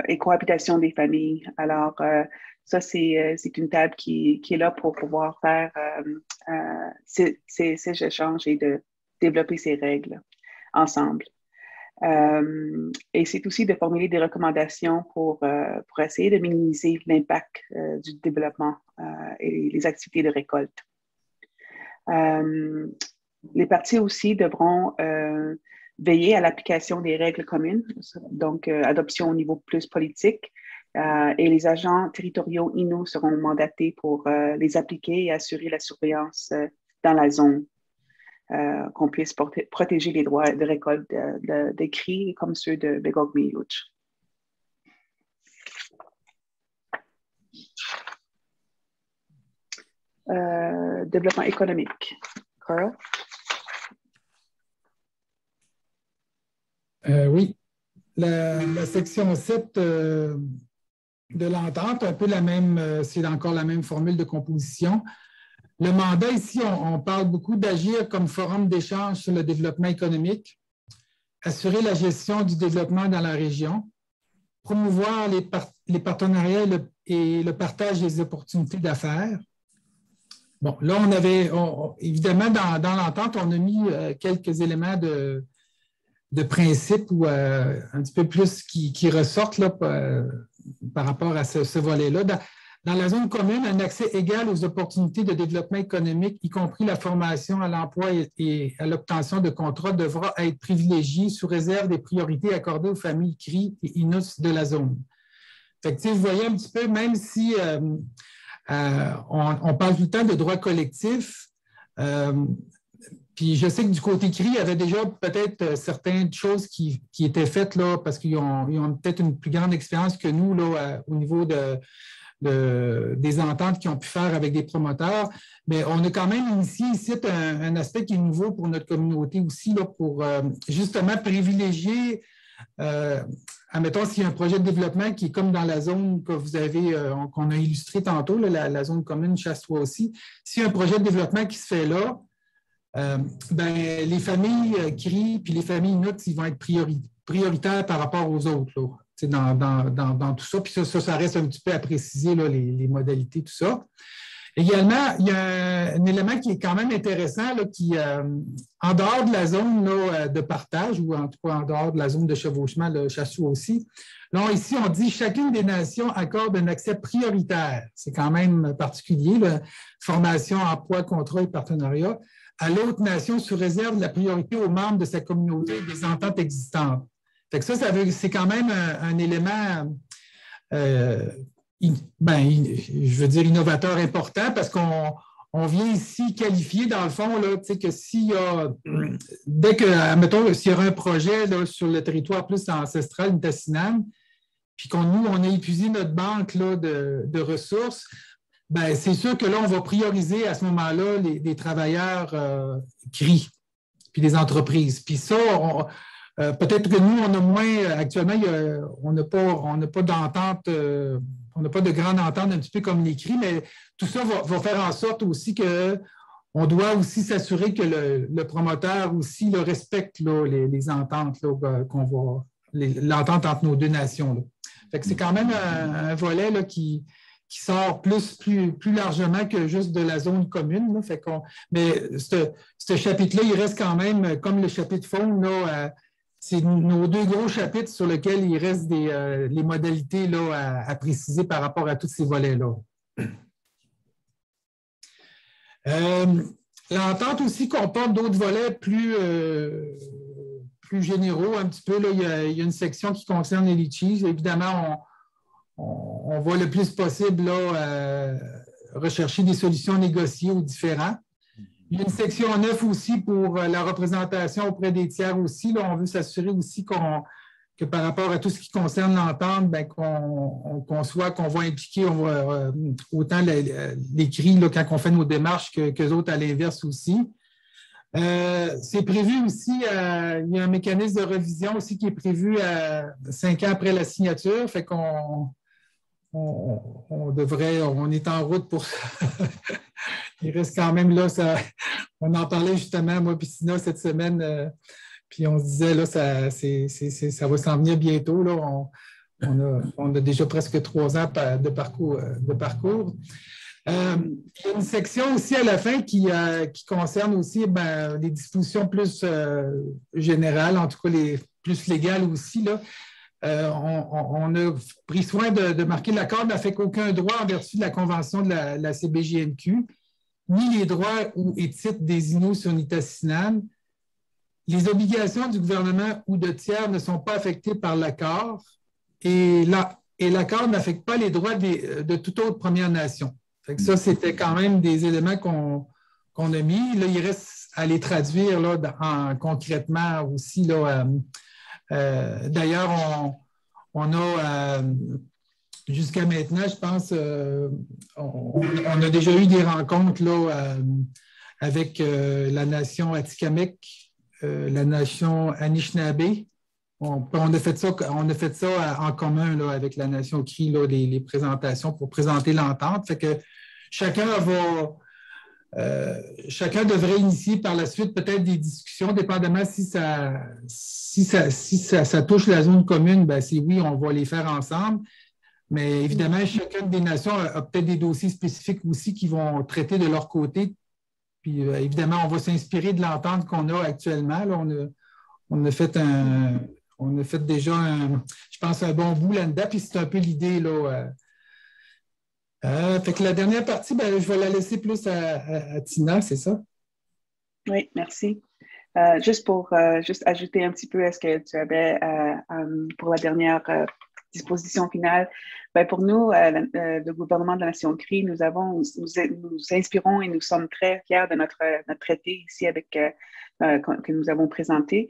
et cohabitation des familles. Alors, ça, c'est une table qui est là pour pouvoir faire ces échanges et de développer ces règles ensemble. Et c'est aussi de formuler des recommandations pour essayer de minimiser l'impact du développement et les activités de récolte. Les parties aussi devront veiller à l'application des règles communes, donc adoption au niveau plus politique, et les agents territoriaux Innu seront mandatés pour les appliquer et assurer la surveillance dans la zone, qu'on puisse protéger les droits de récolte des cris comme ceux de Begog-Miyuch. Développement économique. Carl? Oui. La section 7 de l'entente, un peu la même, c'est encore la même formule de composition. Le mandat ici, on parle beaucoup d'agir comme forum d'échange sur le développement économique, assurer la gestion du développement dans la région, promouvoir les partenariats et le partage des opportunités d'affaires. Bon, là, évidemment, dans l'entente, on a mis quelques éléments de principe ou un petit peu plus qui ressortent là, par rapport à ce volet-là. Dans la zone commune, un accès égal aux opportunités de développement économique, y compris la formation à l'emploi et à l'obtention de contrats, devra être privilégié sous réserve des priorités accordées aux familles CRI et INUS de la zone. Fait que, vous voyez un petit peu, même si on parle tout le temps de droits collectifs, puis je sais que du côté CRI, il y avait déjà peut-être certaines choses qui étaient faites là, parce qu'ils ont peut-être une plus grande expérience que nous là, au niveau des ententes qu'ils ont pu faire avec des promoteurs. Mais on a quand même initié ici un aspect qui est nouveau pour notre communauté aussi, là, pour justement privilégier, admettons, s'il y a un projet de développement qui est comme dans la zone que vous avez, qu'on a illustré tantôt, là, la zone commune Chasse-Toi aussi, s'il y a un projet de développement qui se fait là, les familles CRI puis les familles NUT, ils vont être prioritaires par rapport aux autres là, dans tout ça. Puis ça reste un petit peu à préciser là, les modalités, tout ça. Également, il y a un élément qui est quand même intéressant, là, qui, en dehors de la zone là, de partage, ou en tout cas en dehors de la zone de chevauchement, le Chassou aussi, là, ici, on dit chacune des nations accorde un accès prioritaire. C'est quand même particulier, là, formation, emploi, contrat et partenariat, à l'autre nation sous réserve de la priorité aux membres de sa communauté et des ententes existantes. Fait que c'est quand même un élément, je veux dire, innovateur important parce qu'on vient ici qualifier, dans le fond, là, que s'il y a, dès que, admettons, s'il y aura un projet là, sur le territoire plus ancestral, Nitassinan, puis nous, on a épuisé notre banque là, de ressources, ben, c'est sûr que là, on va prioriser à ce moment-là les travailleurs CRI, puis les entreprises. Puis ça, peut-être que nous, on a moins, actuellement, on n'a pas d'entente, on n'a pas de grande entente un petit peu comme les CRI, mais tout ça va faire en sorte aussi qu'on doit aussi s'assurer que le promoteur aussi là, respecte là, les ententes là, l'entente entre nos deux nations. Là. Fait que c'est quand même un volet là, qui sort plus largement que juste de la zone commune. Là. Fait mais ce chapitre-là, il reste quand même, comme le chapitre faune, là, c'est nos deux gros chapitres sur lesquels il reste les modalités là, à préciser par rapport à tous ces volets-là. L'entente aussi comporte d'autres volets plus généraux un petit peu. Là. Il y a une section qui concerne les litchis. Évidemment, on va le plus possible là, rechercher des solutions négociées aux différents. Il y a une section 9 aussi pour la représentation auprès des tiers aussi. Là, on veut s'assurer aussi que par rapport à tout ce qui concerne l'entente, ben, qu'on va impliquer autant les CRI là, quand on fait nos démarches qu'eux autres à l'inverse aussi. C'est prévu aussi, il y a un mécanisme de revision aussi qui est prévu 5 ans après la signature, fait qu'on on est en route pour ça. Il reste quand même là, on en parlait justement, moi et Sina, cette semaine, puis on se disait, là, ça va s'en venir bientôt. Là. On a déjà presque 3 ans de parcours. Il y a une section aussi à la fin qui concerne aussi les dispositions plus générales, en tout cas les plus légales aussi. Là. On a pris soin de marquer l'accord n'a fait qu'aucun droit en vertu de la convention de la CBJNQ ni les droits ou et titres des Inuits sur Nitassinan. Les obligations du gouvernement ou de tiers ne sont pas affectées par l'accord et l'accord n'affecte pas les droits de toute autre Première Nation. Fait que ça, c'était quand même des éléments qu'on a mis. Là, il reste à les traduire là, concrètement aussi. D'ailleurs, on a, jusqu'à maintenant, je pense, on a déjà eu des rencontres là, avec la nation Atikamekw, la nation Anishinaabe. On a fait ça en commun là, avec la nation Cri, là, les présentations pour présenter l'entente. Fait que chacun devrait initier par la suite peut-être des discussions, dépendamment si ça touche la zone commune, ben, si oui, on va les faire ensemble. Mais évidemment, chacune des nations a peut-être des dossiers spécifiques aussi qui vont traiter de leur côté. Puis évidemment, on va s'inspirer de l'entente qu'on a actuellement. Là, on a fait déjà, je pense, un bon bout là-dedans. Puis c'est un peu l'idée. Fait que la dernière partie, ben, je vais la laisser plus à Tina, c'est ça? Oui, merci. Juste pour ajouter un petit peu à ce que tu avais pour la dernière disposition finale, ben pour nous, le gouvernement de la Nation Cri, nous inspirons et nous sommes très fiers de notre traité ici que nous avons présenté.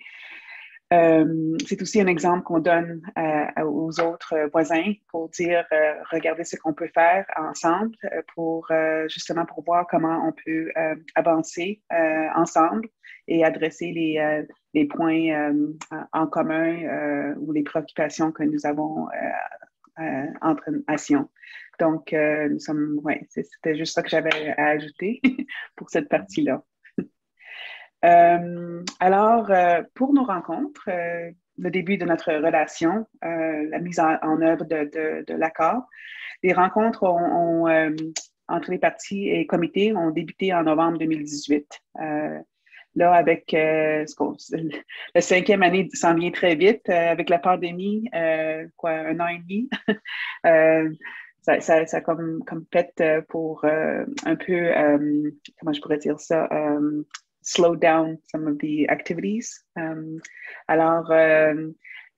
C'est aussi un exemple qu'on donne aux autres voisins pour dire regardez ce qu'on peut faire ensemble justement pour voir comment on peut avancer ensemble et adresser les points en commun ou les préoccupations que nous avons entre nations. Donc, c'était juste ça que j'avais à ajouter pour cette partie-là. Alors, pour nos rencontres, le début de notre relation, la mise en œuvre de l'accord, les rencontres entre les parties et comités ont débuté en novembre 2018. Là, avec la 5e année s'en vient très vite, avec la pandémie, 1 an et demi. Ça comme fait pour un peu, comment je pourrais dire ça, slow down some of the activities. Alors,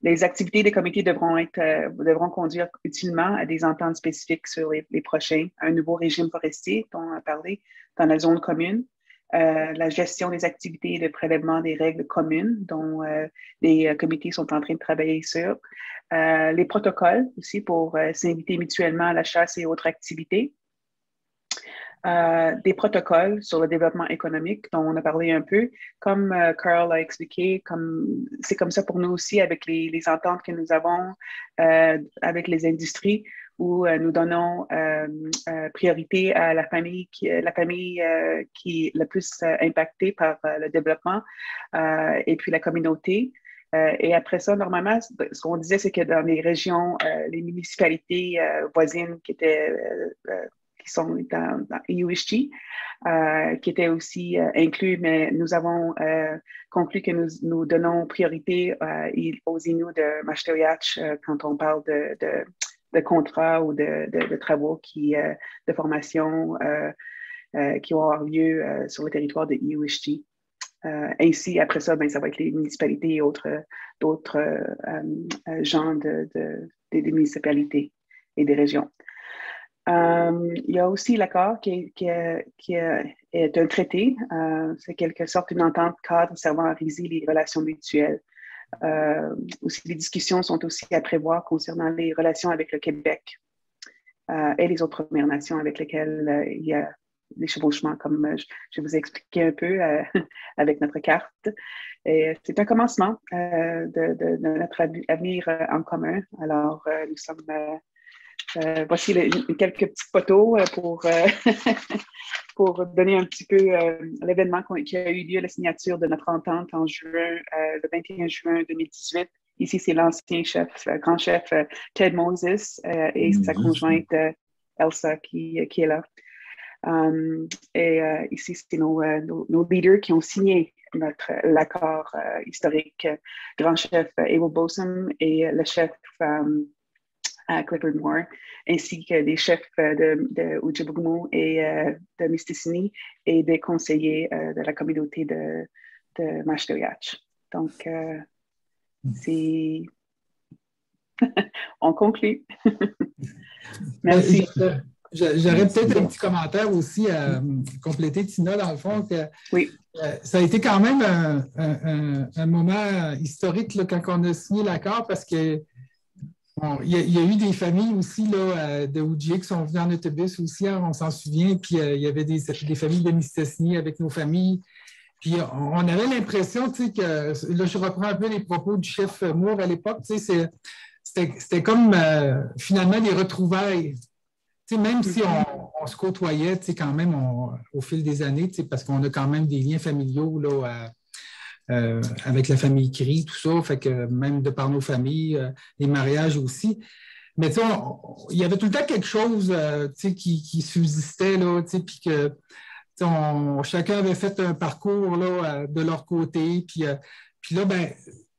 les activités des comités devront conduire utilement à des ententes spécifiques sur les prochains, un nouveau régime forestier dont on a parlé dans la zone commune, la gestion des activités de prélèvement des règles communes dont les comités sont en train de travailler sur, les protocoles aussi pour s'inviter mutuellement à la chasse et autres activités, des protocoles sur le développement économique dont on a parlé un peu. Comme Carl a expliqué, c'est comme ça pour nous aussi avec les ententes que nous avons avec les industries où nous donnons priorité à la famille qui est le plus impactée par le développement et puis la communauté. Et après ça, normalement, ce qu'on disait, c'est que dans les régions, les municipalités voisines qui sont dans USG, qui étaient aussi inclus, mais nous avons conclu que nous donnons priorité aux Inuits de Maastrichtiach quand on parle de contrats ou de travaux de formation qui vont avoir lieu sur le territoire de USG. Ainsi, après ça, ça va être les municipalités et d'autres genres des municipalités et des régions. Il y a aussi l'accord qui est un traité. C'est quelque sorte une entente cadre servant à réaliser les relations mutuelles. Aussi, les discussions sont aussi à prévoir concernant les relations avec le Québec et les autres Premières Nations avec lesquelles il y a des chevauchements, comme je vous ai expliqué un peu avec notre carte. Et c'est un commencement de notre avenir en commun. Alors, nous sommes... voici quelques petites photos pour donner un petit peu l'événement qui a eu lieu, la signature de notre entente en juin, le 21 juin 2018. Ici, c'est l'ancien grand chef Ted Moses et sa conjointe Elsa qui est là. Et ici, c'est nos leaders qui ont signé l'accord historique, grand chef Abel Bosom et le chef à Clifford Moore, ainsi que des chefs de Ojibwe et de Mistassini et des conseillers de la communauté de Mashtoyach. Donc, c'est... On conclut. Merci. J'aurais peut-être un petit commentaire aussi à compléter, Tina, dans le fond, que oui. Ça a été quand même un moment historique là, quand on a signé l'accord parce que il y a eu des familles aussi là, de Ojibwe qui sont venues en autobus aussi, hein, on s'en souvient, puis il y avait des familles de Mistassini avec nos familles. Puis on avait l'impression, tu sais, que là, je reprends un peu les propos du chef Moore à l'époque, tu sais, c'était comme finalement des retrouvailles. Tu sais, même si on se côtoyait quand même au fil des années, parce qu'on a quand même des liens familiaux là, avec la famille Cri, tout ça, fait que même de par nos familles, les mariages aussi. Mais tu sais, il y avait tout le temps quelque chose qui subsistait, là, puis que chacun avait fait un parcours là, de leur côté. Puis là, ben,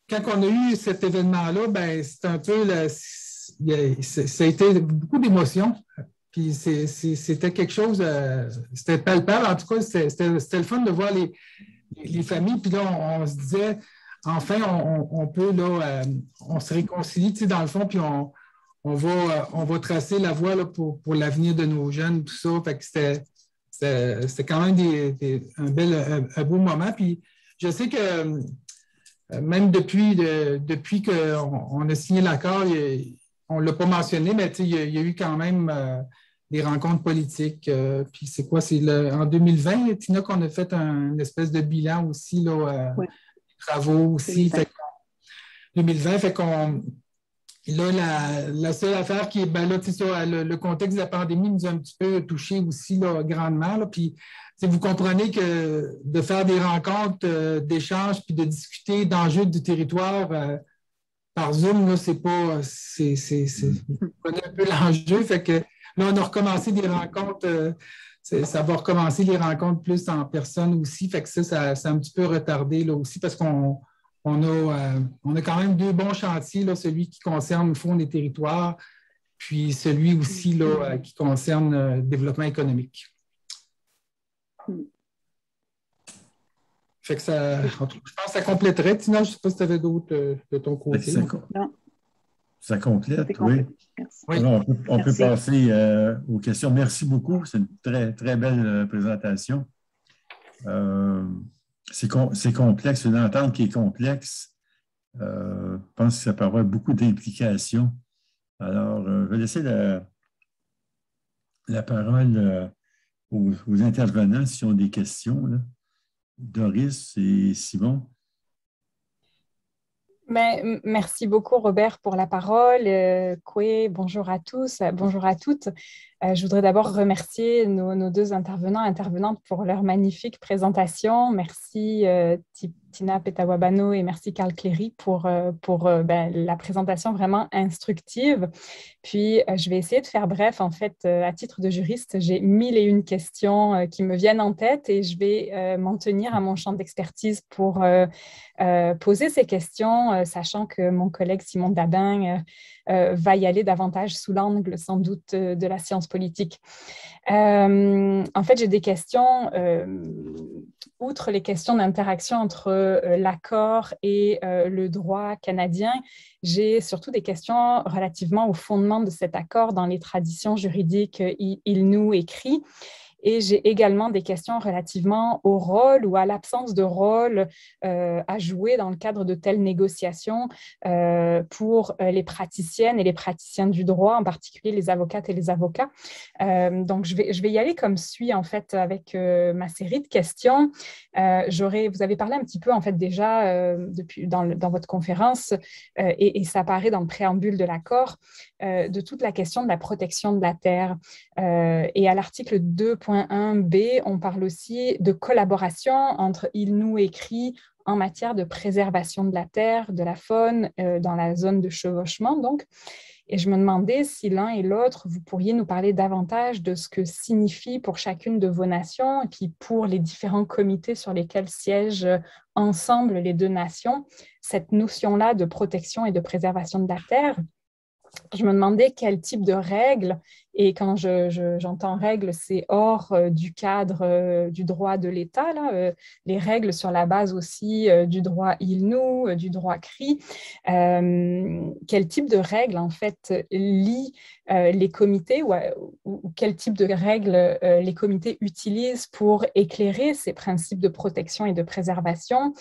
quand on a eu cet événement-là, ben, c'était un peu ça a été beaucoup d'émotions. Puis c'était quelque chose, c'était palpable. En tout cas, c'était le fun de voir les familles. Puis là, on se disait, enfin, on peut, là, on se réconcilie, tu sais, dans le fond, puis on va tracer la voie là, pour l'avenir de nos jeunes, tout ça. Fait que c'était quand même un beau moment. Puis je sais que même depuis qu'on a signé l'accord, on ne l'a pas mentionné, mais il y a eu quand même des rencontres politiques. Puis c'est quoi? C'est en 2020, Tina, qu'on a fait une espèce de bilan aussi, là, oui. Travaux aussi. 2020, fait qu'on... Là, la seule affaire qui est, ben là, le contexte de la pandémie nous a un petit peu touchés aussi là, grandement. Là, puis, vous comprenez que de faire des rencontres, d'échanges, puis de discuter d'enjeux du territoire par Zoom, là, c'est pas. Vous connaissez un peu l'enjeu. Fait que là, on a recommencé des rencontres. Ça va recommencer les rencontres plus en personne aussi. Fait que ça a un petit peu retardé là aussi parce qu'on a quand même deux bons chantiers, là, celui qui concerne le Fonds des territoires, puis celui aussi là, qui concerne le développement économique. Fait que je pense que ça compléterait. Tina, je ne sais pas si tu avais d'autres de ton côté. Ça complète, oui. Alors, on peut passer aux questions. Merci beaucoup. C'est une très, très belle présentation. C'est complexe, une entente qui est complexe. Je pense que ça peut avoir beaucoup d'implications. Alors, je vais laisser la parole aux intervenants s'ils ont des questions. Là. Doris et Simon. Mais, merci beaucoup, Robert, pour la parole. Koué, bonjour à tous, bonjour à toutes. Je voudrais d'abord remercier nos deux intervenantes pour leur magnifique présentation. Merci Tina Petawabano et merci Carl Cléry pour la présentation vraiment instructive. Puis, je vais essayer de faire bref. En fait, à titre de juriste, j'ai 1001 questions qui me viennent en tête et je vais m'en tenir à mon champ d'expertise pour poser ces questions, sachant que mon collègue Simon Dabin va y aller davantage sous l'angle, sans doute, de la science politique. En fait, j'ai des questions, outre les questions d'interaction entre l'accord et le droit canadien, j'ai surtout des questions relativement au fondement de cet accord dans les traditions juridiques Innu et Cri. Et j'ai également des questions relativement au rôle ou à l'absence de rôle à jouer dans le cadre de telles négociations pour les praticiennes et les praticiens du droit, en particulier les avocates et les avocats. Donc, je vais y aller comme suit, en fait, avec ma série de questions. Vous avez parlé un petit peu, en fait, déjà dans votre conférence, et ça apparaît dans le préambule de l'accord, de toute la question de la protection de la terre. Et à l'article 2.1b, on parle aussi de collaboration entre Innu et Cri en matière de préservation de la terre, de la faune, dans la zone de chevauchement, donc. Et je me demandais si l'un et l'autre, vous pourriez nous parler davantage de ce que signifie pour chacune de vos nations et puis pour les différents comités sur lesquels siègent ensemble les deux nations, cette notion-là de protection et de préservation de la terre. je me demandais quel type de règles, et quand j'entends règles, c'est hors du cadre du droit de l'État, là, les règles sur la base aussi du droit ILNU, du droit CRI. Quel type de règles, en fait, lient les comités ou quel type de règles les comités utilisent pour éclairer ces principes de protection et de préservation.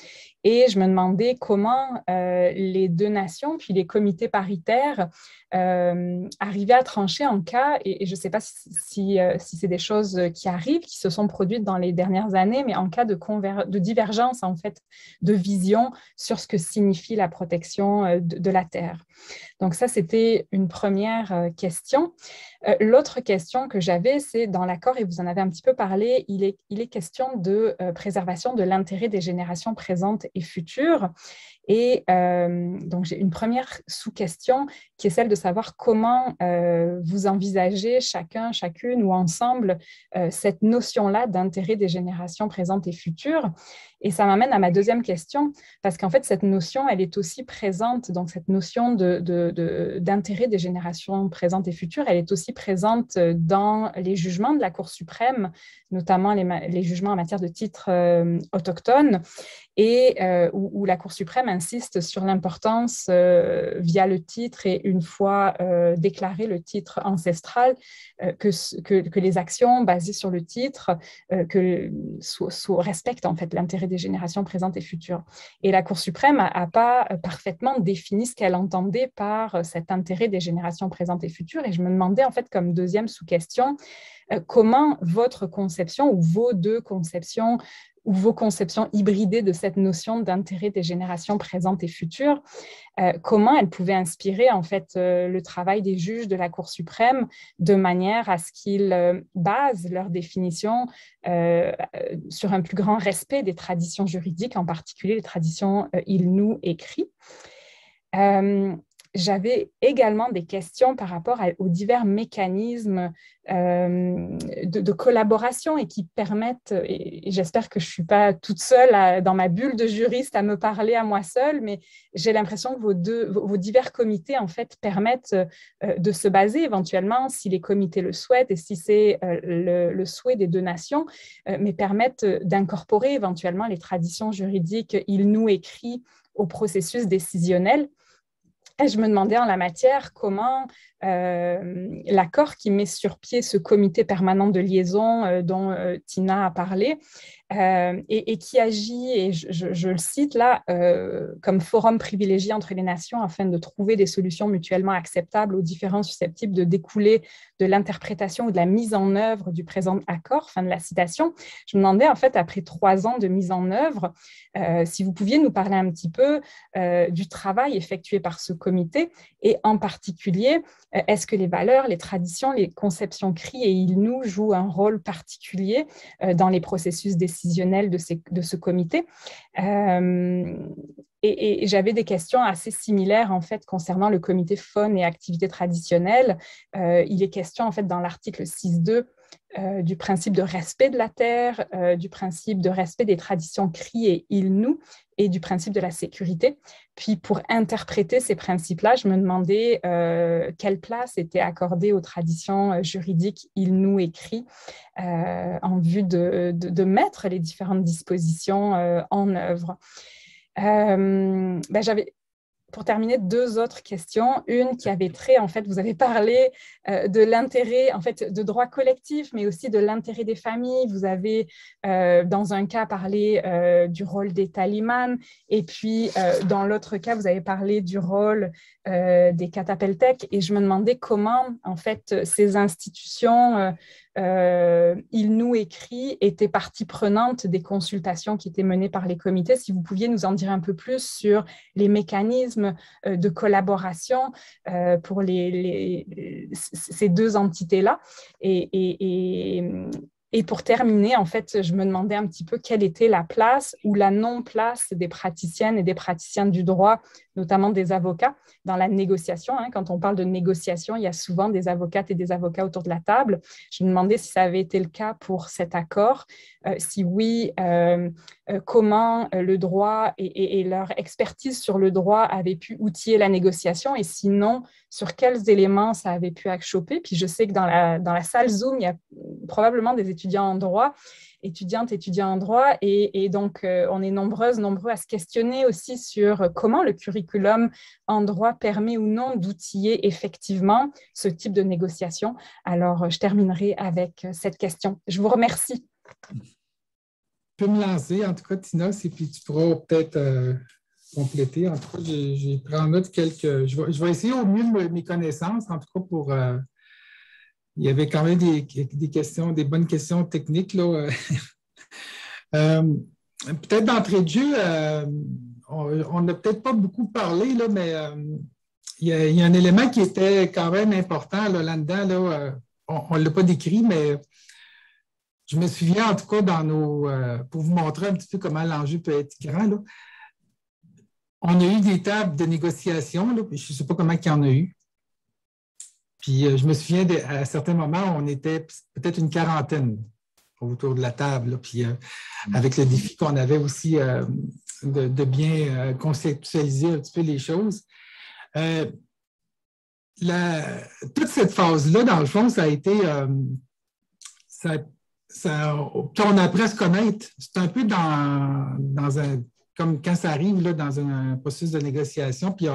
Et je me demandais comment les deux nations, puis les comités paritaires, arrivaient à trancher en cas, et je ne sais pas si c'est des choses qui arrivent, qui se sont produites dans les dernières années, mais en cas de divergence, en fait, de vision sur ce que signifie la protection de la Terre. Donc ça, c'était une première question. L'autre question que j'avais, c'est dans l'accord, et vous en avez un petit peu parlé, il est question de préservation de l'intérêt des générations présentes et futures. Et donc, j'ai une première sous-question qui est celle de savoir comment vous envisagez chacune ou ensemble cette notion-là d'intérêt des générations présentes et futures. Et ça m'amène à ma deuxième question, parce qu'en fait, cette notion, elle est aussi présente, donc cette notion d'intérêt des générations présentes et futures, elle est aussi présente dans les jugements de la Cour suprême, notamment les jugements en matière de titres autochtones, et où la Cour suprême insiste sur l'importance, via le titre et une fois déclaré le titre ancestral, que les actions basées sur le titre respectent en fait l'intérêt des générations présentes et futures. Et la Cour suprême n'a pas parfaitement défini ce qu'elle entendait par cet intérêt des générations présentes et futures. Et je me demandais en fait comme deuxième sous-question, comment votre conception ou vos deux conceptions ou vos conceptions hybridées de cette notion d'intérêt des générations présentes et futures, comment elles pouvaient inspirer en fait le travail des juges de la Cour suprême de manière à ce qu'ils basent leur définition sur un plus grand respect des traditions juridiques, en particulier les traditions ILNU et CRI. J'avais également des questions par rapport aux divers mécanismes de collaboration et qui permettent, et j'espère que je ne suis pas toute seule dans ma bulle de juriste à me parler à moi seule, mais j'ai l'impression que vos divers comités en fait permettent de se baser éventuellement, si les comités le souhaitent et si c'est le souhait des deux nations, mais permettent d'incorporer éventuellement les traditions juridiques ILNU et CRI au processus décisionnel. Et je me demandais en la matière comment l'accord qui met sur pied ce comité permanent de liaison dont Tina a parlé et qui agit, et je le cite là, comme forum privilégié entre les nations afin de trouver des solutions mutuellement acceptables aux différences susceptibles de découler de l'interprétation ou de la mise en œuvre du présent accord, fin de la citation. Je me demandais en fait, après 3 ans de mise en œuvre, si vous pouviez nous parler un petit peu du travail effectué par ce comité et en particulier, est-ce que les valeurs, les traditions, les conceptions CRI et ILNU jouent un rôle particulier dans les processus décisionnels de ce comité? Et j'avais des questions assez similaires en fait concernant le comité faune et activités traditionnelles. Il est question en fait dans l'article 6.2 du principe de respect de la terre, du principe de respect des traditions CRI et ILNU et du principe de la sécurité. Puis pour interpréter ces principes-là, je me demandais quelle place était accordée aux traditions juridiques ILNU et CRI en vue de mettre les différentes dispositions en œuvre. J'avais, pour terminer, 2 autres questions. Une qui avait trait, en fait, vous avez parlé de l'intérêt, en fait, de droit collectif, mais aussi de l'intérêt des familles. Vous avez, dans un cas, parlé du rôle des talimans, et puis, dans l'autre cas, vous avez parlé du rôle des catapeltèques, et je me demandais comment, en fait, ces institutions ILNU et CRI étaient partie prenante des consultations qui étaient menées par les comités. Si vous pouviez nous en dire un peu plus sur les mécanismes de collaboration pour ces 2 entités-là et Et pour terminer, en fait, je me demandais un petit peu quelle était la place ou la non-place des praticiennes et des praticiens du droit, notamment des avocats, dans la négociation. Quand on parle de négociation, il y a souvent des avocates et des avocats autour de la table. Je me demandais si ça avait été le cas pour cet accord. Si oui, comment le droit et leur expertise sur le droit avaient pu outiller la négociation, et sinon, sur quels éléments ça avait pu achoper. Puis je sais que dans la salle Zoom, il y a probablement des étudiants en droit, étudiantes, étudiants en droit, et donc on est nombreux à se questionner aussi sur comment le curriculum en droit permet ou non d'outiller effectivement ce type de négociation. Alors, je terminerai avec cette question. Je vous remercie. Tu peux me lancer, en tout cas, Tina, et puis tu pourras peut-être compléter. En tout cas, j'ai pris en note quelques... Je vais essayer au mieux de mes connaissances, en tout cas, pour... il y avait quand même des questions, des bonnes questions techniques, là. Peut-être d'entrée de jeu, on n'a peut-être pas beaucoup parlé, là, mais il y a un élément qui était quand même important là-dedans. Là, on ne l'a pas décrit, mais je me souviens, en tout cas, pour vous montrer un petit peu comment l'enjeu peut être grand, là, on a eu des tables de négociation, là, je ne sais pas comment il y en a eu. Puis je me souviens, à certains moments, on était peut-être une quarantaine autour de la table, là, puis avec le défi qu'on avait aussi de bien conceptualiser un petit peu les choses. Toute cette phase-là, dans le fond, ça a été... on apprend à se connaître. C'est un peu comme quand ça arrive là, dans un processus de négociation, puis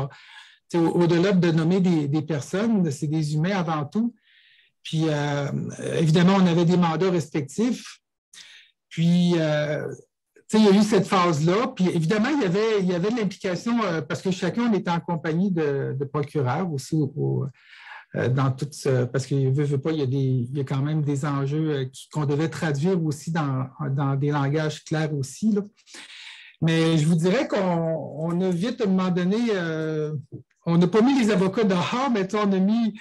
au-delà de nommer des personnes, c'est des humains avant tout. Puis, évidemment, on avait des mandats respectifs. Puis, il y a eu cette phase-là. Puis, évidemment, il y avait de l'implication, parce que chacun, on était en compagnie de procureurs aussi, dans tout ce, parce qu'il veut pas, il y a quand même des enjeux qu'on devait traduire aussi dans des langages clairs aussi, là. Mais je vous dirais qu'on a vite, à un moment donné, on n'a pas mis les avocats dehors, mais on a mis,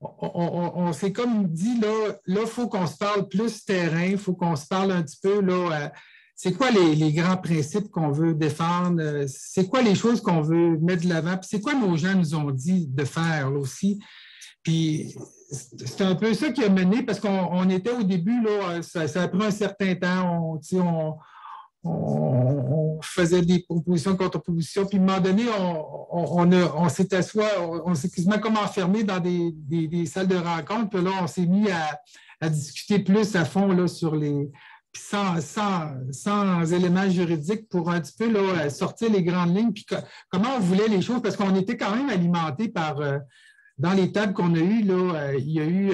on s'est comme dit, là, il faut qu'on se parle plus terrain, il faut qu'on se parle un petit peu, là, c'est quoi les grands principes qu'on veut défendre, c'est quoi les choses qu'on veut mettre de l'avant, puis c'est quoi nos gens nous ont dit de faire, là, aussi. Puis c'est un peu ça qui a mené, parce qu'on était au début, là, ça a pris un certain temps, on faisait des propositions, contre-propositions, puis à un moment donné, on s'est assis, on s'est quasiment comme enfermé dans des salles de rencontre, puis là, on s'est mis à discuter plus à fond là, sur les... Sans éléments juridiques pour un petit peu là, sortir les grandes lignes, puis comment on voulait les choses, parce qu'on était quand même alimenté par... dans les tables qu'on a eues, là, il y a eu...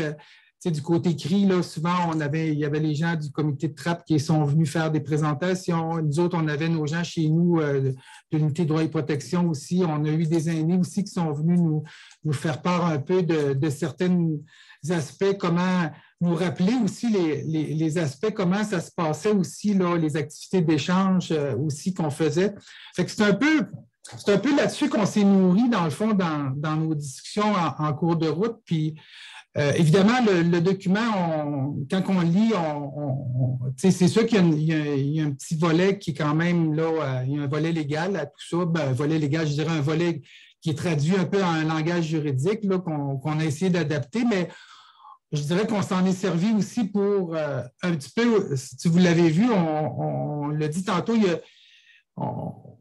du côté CRI, là, souvent, il y avait les gens du comité de trappe qui sont venus faire des présentations. Nous autres, on avait nos gens chez nous de l'unité droit et protection aussi. On a eu des aînés aussi qui sont venus nous faire part un peu de certains aspects, comment nous rappeler aussi les aspects, comment ça se passait aussi, là, les activités d'échange aussi qu'on faisait. Fait que c'est un peu là-dessus qu'on s'est nourri, dans le fond, dans nos discussions en cours de route. Puis, évidemment, le document, quand on le lit, c'est sûr qu'il y a un petit volet qui est quand même, là, il y a un volet légal à tout ça. Ben, un volet légal, je dirais un volet qui est traduit un peu en un langage juridique, là, qu'on a essayé d'adapter, mais je dirais qu'on s'en est servi aussi pour un petit peu, si vous l'avez vu, on l'a dit tantôt, on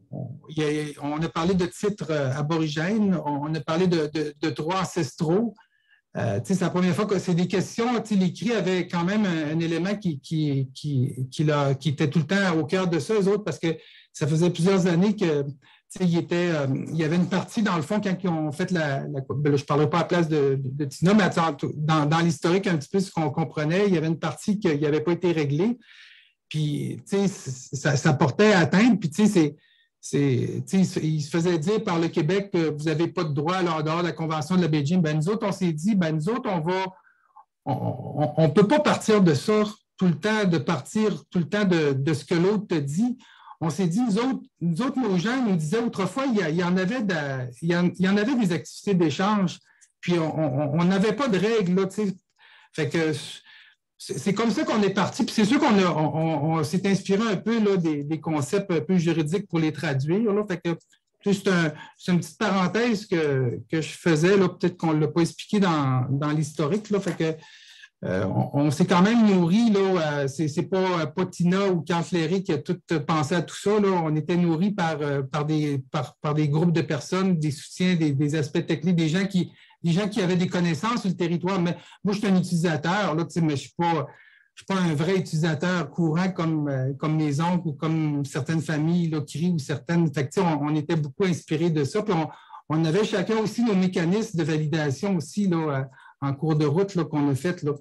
a parlé de titres aborigènes, on a parlé de droits ancestraux. C'est la première fois que c'est des questions. L'Écrit avait quand même un élément qui était tout le temps au cœur de ça, eux autres, parce que ça faisait plusieurs années que il y avait une partie, dans le fond, quand ils ont fait je ne parlerai pas à la place de Tina, mais dans l'historique, un petit peu ce qu'on comprenait, il y avait une partie qui n'avait pas été réglée. Puis, ça portait atteinte. Puis, il se faisait dire par le Québec que vous n'avez pas de droit en dehors de la Convention de la Beijing. Nous autres, on s'est dit, nous autres, on ne peut pas partir de ça tout le temps, de ce que l'autre te dit. On s'est dit, nous autres, nos gens nous disaient autrefois, il y en avait des activités d'échange, puis on n'avait pas de règles, là, fait que c'est comme ça qu'on est parti. Puis c'est sûr qu'on s'est inspiré un peu là, des concepts un peu juridiques pour les traduire. Là. Fait que c'est une petite parenthèse que je faisais. Peut-être qu'on ne l'a pas expliqué dans l'historique. Là. Fait que on s'est quand même nourri, là, c'est pas Tina ou Carl Fleury qui a tout pensé à tout ça. Là. On était nourris par des groupes de personnes, des soutiens, des aspects techniques, des gens qui avaient des connaissances sur le territoire. Mais moi, je suis un utilisateur, là, mais je ne suis pas un vrai utilisateur courant comme mes oncles ou comme certaines familles, là, CRI ou certaines. Fait que, on était beaucoup inspirés de ça. Puis on avait chacun aussi nos mécanismes de validation aussi là, en cours de route là, qu'on a fait. Là.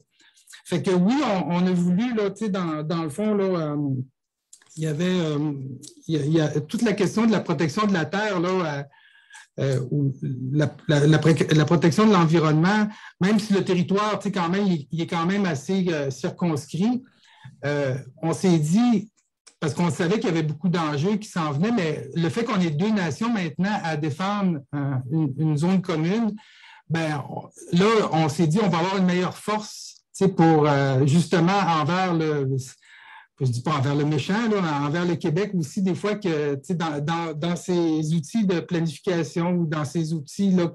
Fait que oui, on a voulu, là, dans le fond, là, il y a toute la question de la protection de la terre, là, ou la protection de l'environnement, même si le territoire, quand même, il est quand même assez circonscrit. On s'est dit, parce qu'on savait qu'il y avait beaucoup d'enjeux qui s'en venaient, mais le fait qu'on ait deux nations maintenant à défendre une zone commune, ben là, on s'est dit on va avoir une meilleure force pour justement envers je ne dis pas envers le méchant, là, envers le Québec aussi, des fois que dans ces outils de planification ou dans ces outils là,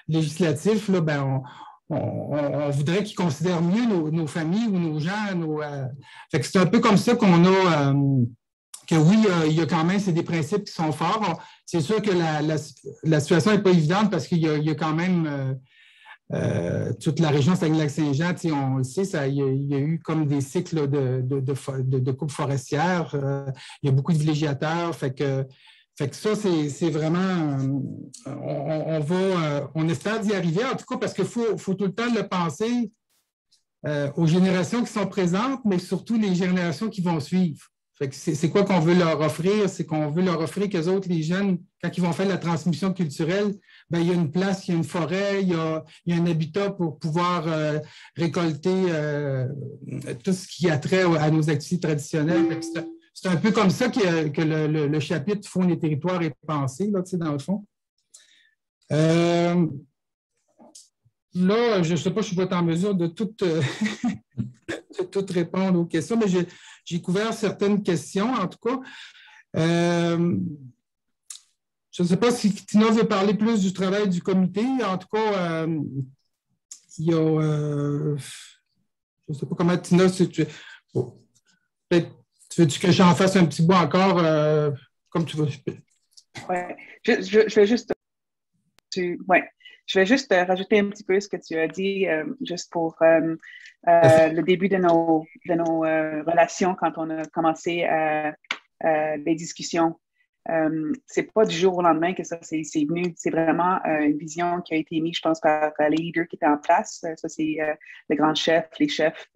législatifs, là, ben, on voudrait qu'ils considèrent mieux nos familles ou nos gens. Fait que c'est un peu comme ça qu'on a que oui, il y a quand même, c'est des principes qui sont forts. C'est sûr que la situation n'est pas évidente parce qu'il y a quand même toute la région Saguenay-Lac-Saint-Jean, on le sait, il y a eu comme des cycles de coupes forestières. Il y a beaucoup de villégiateurs. Fait que ça, c'est vraiment... on espère d'y arriver, en tout cas, parce qu'il faut tout le temps le penser aux générations qui sont présentes, mais surtout les générations qui vont suivre. Fait que c'est quoi qu'on veut leur offrir? C'est qu'on veut leur offrir qu'eux autres, les jeunes, quand ils vont faire la transmission culturelle, ben, il y a une place, il y a une forêt, il y a un habitat pour pouvoir récolter tout ce qui a trait à nos activités traditionnelles. C'est un peu comme ça que le chapitre Faune et territoire est pensé, là, dans le fond. Là, je ne sais pas si je vais être en mesure de tout répondre aux questions, mais j'ai couvert certaines questions, en tout cas. Je ne sais pas si Tina veut parler plus du travail du comité. En tout cas, il y a... je ne sais pas comment, Tina, si tu... Oh, peut-être, veux-tu que j'en fasse un petit bout encore, comme tu veux? Oui, je vais juste... Ouais. Je vais juste rajouter un petit peu ce que tu as dit, juste pour le début de nos relations quand on a commencé les discussions. C'est pas du jour au lendemain que ça c'est venu. C'est vraiment une vision qui a été mise, je pense, par les leaders qui étaient en place. Ça, c'est les grands chefs, les chefs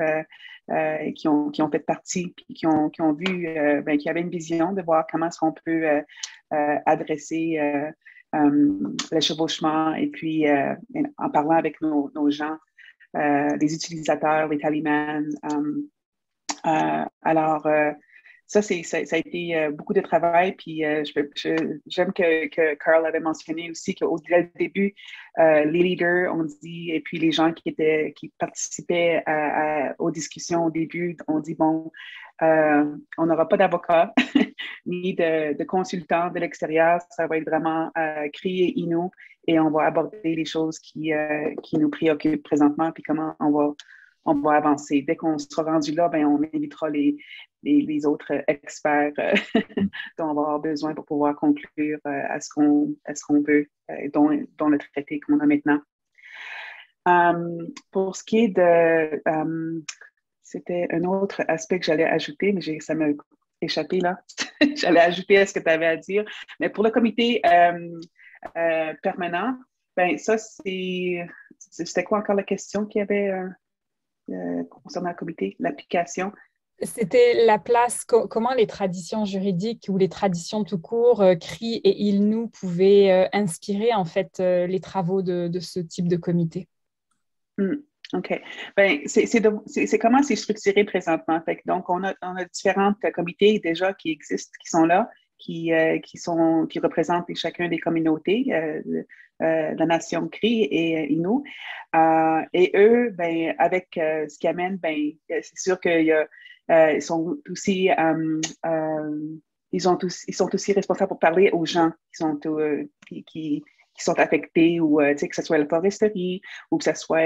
qui ont fait partie, puis qui ont vu qu'il y avait une vision de voir comment est-ce qu'on peut adresser le chevauchement et puis en parlant avec nos gens, les utilisateurs, les tallyman. Alors, ça a été beaucoup de travail. Puis j'aime que Carl avait mentionné aussi qu'au-delà du début, les leaders ont dit, et puis les gens qui participaient aux discussions au début, ont dit, bon, on n'aura pas d'avocat ni de consultants de l'extérieur. Ça va être vraiment CRI et INO et on va aborder les choses qui nous préoccupent présentement puis comment on va avancer. Dès qu'on sera rendu là, ben, on invitera les autres experts dont on va avoir besoin pour pouvoir conclure à ce qu'on veut, dont le traité qu'on a maintenant. Pour ce qui est de... c'était un autre aspect que j'allais ajouter, mais ça m'a échappé là. J'allais ajouter à ce que tu avais à dire. Mais pour le comité permanent, ben ça, c'était quoi encore la question qu'il y avait concernant le comité, l'application? C'était la place, comment les traditions juridiques ou les traditions tout court, CRI et ILNU pouvaient inspirer en fait les travaux de ce type de comité. OK. Ben, c'est comment c'est structuré présentement. Fait que, donc, on a différents comités déjà qui existent, qui sont là qui représentent chacun des communautés, la nation Cri et Innu. Et eux, ben, avec ce qu'ils amènent, ben, c'est sûr qu'ils sont aussi ils sont aussi responsables pour parler aux gens qui sont affectés, ou que ce soit la foresterie ou que ce soit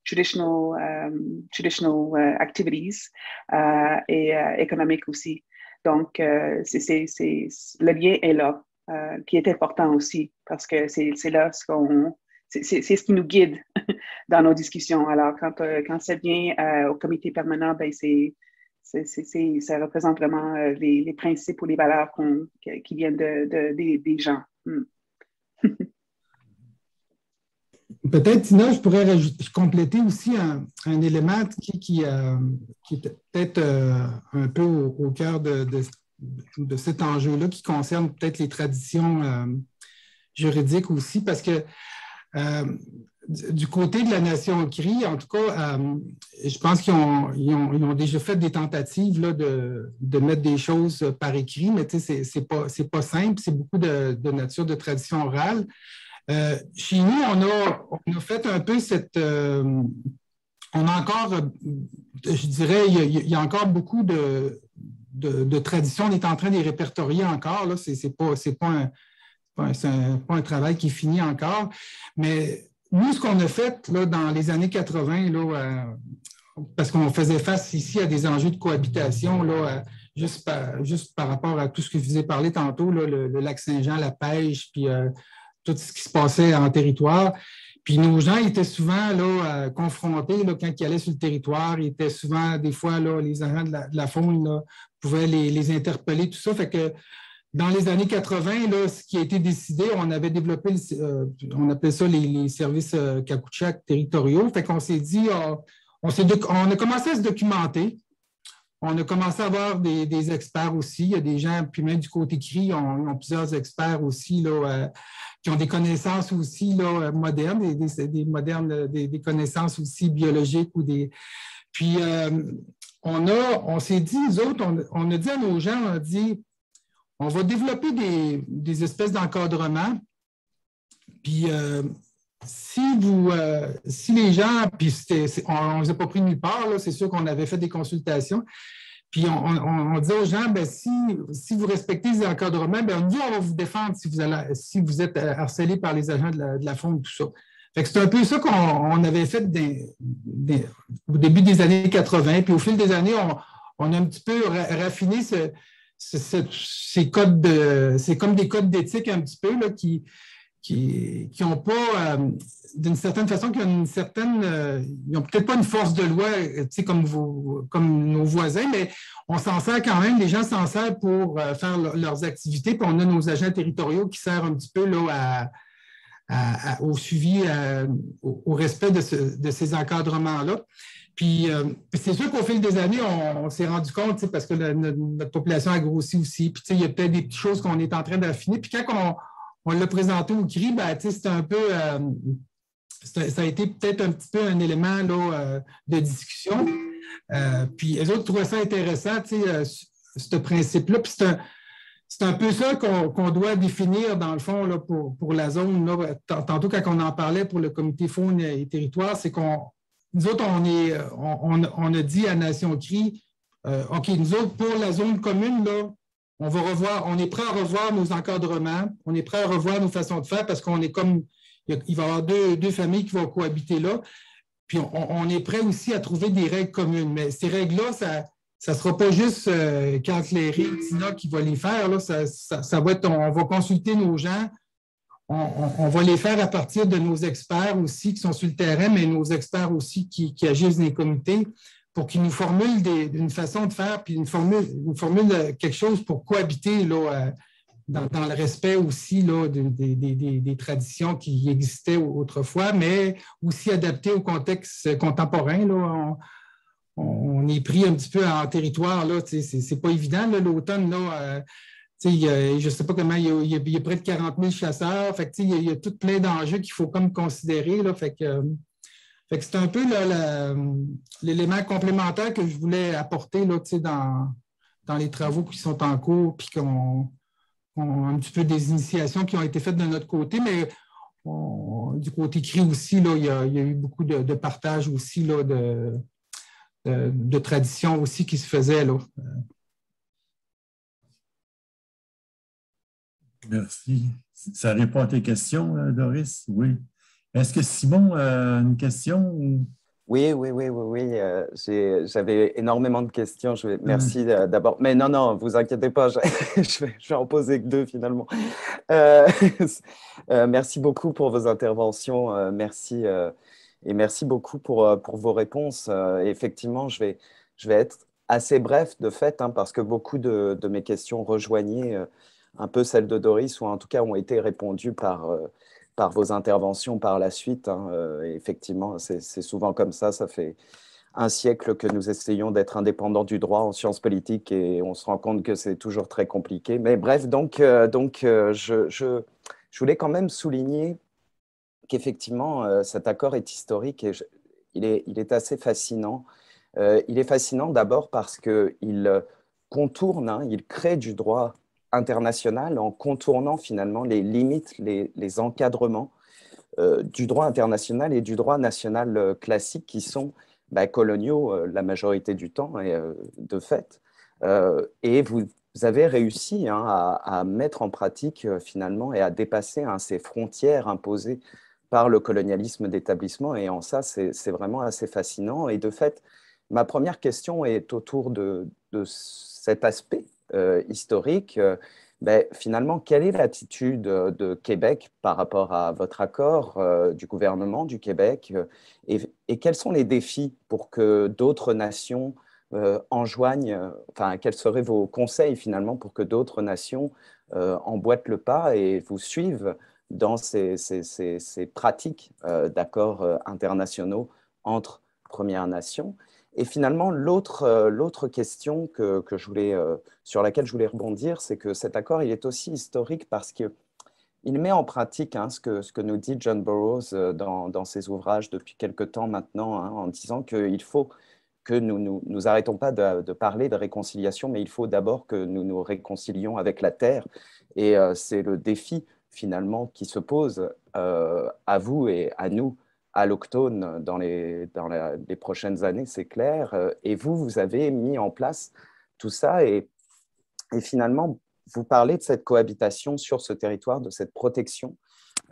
traditional activities et économiques aussi. Donc, le lien est là, qui est important aussi, parce que c'est là c'est ce qui nous guide dans nos discussions. Alors, quand ça vient au comité permanent, ben, ça représente vraiment les principes ou les valeurs qui viennent des gens. Peut-être, Tina, je pourrais compléter aussi un élément qui est peut-être un peu au cœur de cet enjeu-là, qui concerne peut-être les traditions juridiques aussi, parce que du côté de la nation Cri, en tout cas, je pense qu'ils ont déjà fait des tentatives là, de mettre des choses par écrit, mais c'est pas simple, c'est beaucoup de nature de tradition orale. Chez nous, on a fait un peu on a encore, je dirais, il y a encore beaucoup de traditions. On est en train de les répertorier encore. Là, c'est pas un travail qui est fini encore. Mais nous, ce qu'on a fait là, dans les années 80, là, parce qu'on faisait face ici à des enjeux de cohabitation, là, juste par rapport à tout ce que je vous ai parlé tantôt, là, le lac Saint-Jean, la pêche, puis tout ce qui se passait en territoire. Puis nos gens étaient souvent là, confrontés là, quand ils allaient sur le territoire. Ils étaient souvent, des fois, là, les agents de la faune là, pouvaient les interpeller, tout ça. Fait que dans les années 80, là, ce qui a été décidé, on avait développé, on appelait ça les services Kakouchak territoriaux. Fait qu'on s'est dit, on a commencé à se documenter. On a commencé à avoir des experts aussi. Il y a des gens, puis même du côté Cri, ils ont plusieurs experts aussi là, qui ont des connaissances aussi là, modernes, des connaissances aussi biologiques ou des. Puis on s'est dit, nous autres, on a dit à nos gens, on a dit, on va développer des espèces d'encadrement. Puis si les gens, puis on ne les a pas pris nulle part, c'est sûr qu'on avait fait des consultations, puis on dit aux gens, bien, si vous respectez les encadrements, bien, nous, on va vous défendre si vous êtes harcelé par les agents de la faune, tout ça. Fait que c'est un peu ça qu'on avait fait au début des années 80, puis au fil des années, on a un petit peu raffiné ces codes c'est comme des codes d'éthique un petit peu là, qui n'ont pas, d'une certaine façon, ils n'ont peut-être pas une force de loi, comme nos voisins, mais on s'en sert quand même, les gens s'en servent pour faire leurs activités, puis on a nos agents territoriaux qui servent un petit peu là, au suivi, au respect de ces encadrements-là. Puis, c'est sûr qu'au fil des années, on s'est rendu compte, parce que notre population a grossi aussi, puis il y a peut-être des petites choses qu'on est en train d'affiner, puis quand on l'a présenté au CRI, ben, c'était un peu, ça a été peut-être un petit peu un élément là, de discussion. Puis les autres trouvaient ça intéressant, ce principe-là. Puis c'est un peu ça qu'on doit définir, dans le fond, là, pour la zone. Là. Tantôt, quand on en parlait pour le comité faune et territoire, c'est nous autres, on a dit à Nation CRI, OK, nous autres, pour la zone commune, là, on est prêt à revoir nos encadrements, on est prêt à revoir nos façons de faire parce qu'on est comme, il va y avoir deux familles qui vont cohabiter là. Puis on est prêt aussi à trouver des règles communes. Mais ces règles-là, ça ne sera pas juste quand les règles, Tina, qui va les faire. Là, ça va être, on va consulter nos gens, on va les faire à partir de nos experts aussi qui sont sur le terrain, mais nos experts aussi qui agissent dans les comités, pour qu'ils nous formulent une façon de faire, puis nous formulent quelque chose pour cohabiter là, dans le respect aussi là, des traditions qui existaient autrefois, mais aussi adaptées au contexte contemporain. Là. On est pris un petit peu en territoire, là, c'est pas évident, l'automne. Je ne sais pas comment, il y a près de 40 000 chasseurs, fait que, il y a tout plein d'enjeux qu'il faut comme considérer. Là, fait que c'est un peu l'élément complémentaire que je voulais apporter là, dans les travaux qui sont en cours, puis qu'on un petit peu des initiations qui ont été faites de notre côté, mais du côté écrit aussi, là, il y a eu beaucoup de partage aussi là, de traditions aussi qui se faisaient. Là. Merci. Ça répond à tes questions, Doris? Oui. Est-ce que Simon a une question? Oui. J'avais énormément de questions. Merci d'abord. Mais non, vous inquiétez pas, je vais en poser que 2 finalement. Merci beaucoup pour vos interventions. Merci et merci beaucoup pour vos réponses. Effectivement, je vais être assez bref de fait, hein, parce que beaucoup de mes questions rejoignaient un peu celles de Doris, ou en tout cas ont été répondues par vos interventions par la suite. Hein. Effectivement, c'est souvent comme ça. Ça fait un siècle que nous essayons d'être indépendants du droit en sciences politiques et on se rend compte que c'est toujours très compliqué. Mais bref, je voulais quand même souligner qu'effectivement, cet accord est historique et il est assez fascinant. Il est fascinant d'abord parce qu'il contourne, hein, il crée du droit international en contournant finalement les limites, les encadrements du droit international et du droit national classique qui sont coloniaux la majorité du temps et de fait. Et vous avez réussi, hein, à mettre en pratique finalement et à dépasser, hein, ces frontières imposées par le colonialisme d'établissement, et en ça, c'est vraiment assez fascinant. Et de fait, ma première question est autour de cet aspect historique. Finalement, quelle est l'attitude de Québec par rapport à votre accord du gouvernement du Québec et quels sont les défis pour que d'autres nations enjoignent, enfin, quels seraient vos conseils finalement pour que d'autres nations emboîtent le pas et vous suivent dans ces pratiques d'accords internationaux entre Premières Nations? Et finalement, l'autre question sur laquelle je voulais rebondir, c'est que cet accord, il est aussi historique parce qu'il met en pratique, hein, ce que nous dit John Burroughs dans ses ouvrages depuis quelque temps maintenant, hein, en disant qu'il faut que nous arrêtons pas de parler de réconciliation, mais il faut d'abord que nous nous réconcilions avec la Terre. Et c'est le défi finalement qui se pose à vous et à nous, à l'Auchtone dans les prochaines années, c'est clair. Et vous avez mis en place tout ça et finalement, vous parlez de cette cohabitation sur ce territoire, de cette protection.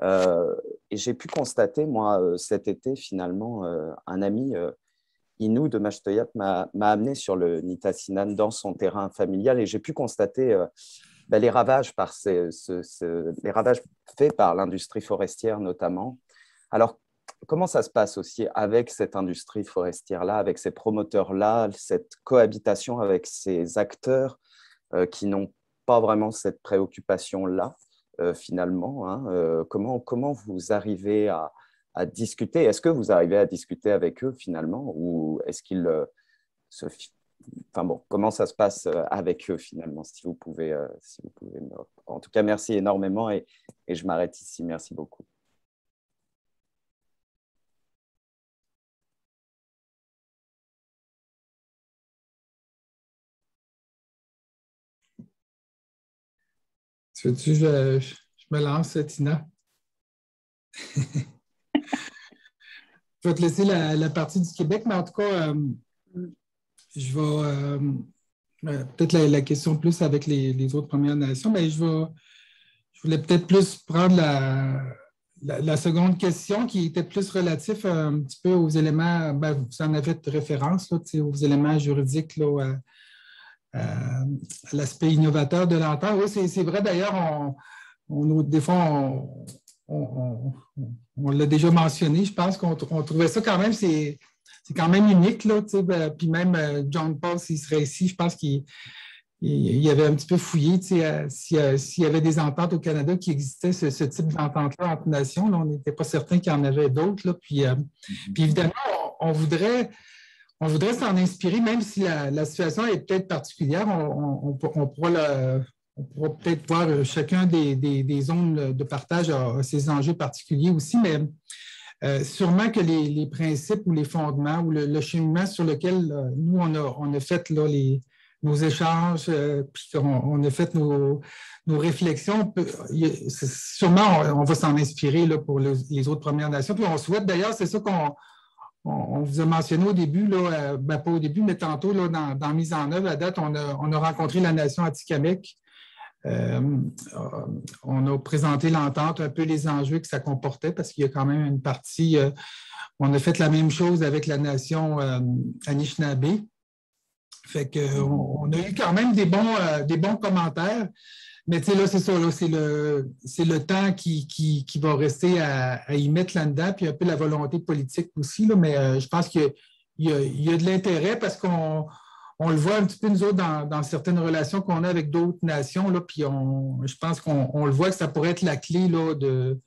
Et j'ai pu constater, moi, cet été, finalement, un ami Innu de Mashtoyat m'a amené sur le Nitassinan dans son terrain familial et j'ai pu constater les ravages les ravages faits par l'industrie forestière notamment. Alors, comment ça se passe aussi avec cette industrie forestière-là, avec ces promoteurs-là, cette cohabitation avec ces acteurs qui n'ont pas vraiment cette préoccupation-là, finalement, hein, comment vous arrivez à discuter? Est-ce que vous arrivez à discuter avec eux, finalement, ou est-ce qu'ils Enfin bon, comment ça se passe avec eux, finalement, si vous pouvez En tout cas, merci énormément et je m'arrête ici. Merci beaucoup. Tu veux-tu, je me lance, Tina? Je vais te laisser la partie du Québec, mais en tout cas, je vais peut-être la question plus avec les autres Premières Nations, mais je voulais peut-être plus prendre la seconde question qui était plus relative un petit peu aux éléments, vous en avez fait référence, là, aux éléments juridiques, là, à l'aspect innovateur de l'entente. Oui, c'est vrai d'ailleurs, des fois, on l'a déjà mentionné, je pense qu'on trouvait ça quand même, c'est quand même unique, là, puis même John Paul, s'il serait ici, je pense qu'il avait un petit peu fouillé s'il y avait des ententes au Canada qui existaient, ce type d'entente-là entre nations. Là, on n'était pas certain qu'il y en avait d'autres. Puis évidemment, on voudrait s'en inspirer, même si la situation est peut-être particulière. On pourra peut-être voir chacun des zones de partage à ses enjeux particuliers aussi, mais sûrement que les principes ou les fondements ou le cheminement sur lequel nous, on a fait là, nos échanges, puis on a fait nos réflexions. Sûrement, on va s'en inspirer là, pour les autres Premières Nations. Puis on souhaite d'ailleurs, c'est ça qu'on vous a mentionné au début, là, pas au début, mais tantôt, là, dans mise en œuvre, à date, on a rencontré la nation Atikamekw. On a présenté l'entente, un peu les enjeux que ça comportait, parce qu'il y a quand même une partie, on a fait la même chose avec la nation Anishinaabe. Fait qu'on a eu quand même des bons commentaires, mais tu sais, là, c'est ça, là, c'est le temps qui va rester à y mettre là-dedans, puis un peu la volonté politique aussi, là, mais je pense qu'il y a de l'intérêt parce qu'on le voit un petit peu, nous autres, dans certaines relations qu'on a avec d'autres nations, là, puis je pense qu'on le voit que ça pourrait être la clé là, de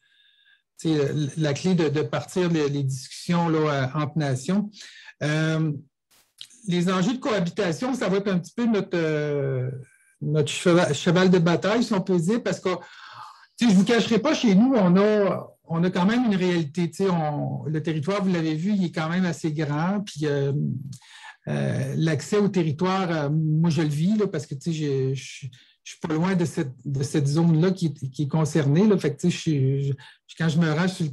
partir les discussions là, entre nations. Les enjeux de cohabitation, ça va être un petit peu notre cheval de bataille, si on peut dire, parce que je ne vous cacherai pas, chez nous, on a quand même une réalité. Le territoire, vous l'avez vu, il est quand même assez grand, puis l'accès au territoire, moi, je le vis, là, parce que je ne suis pas loin de cette zone-là qui est concernée. Là, fait que, quand je me rends sur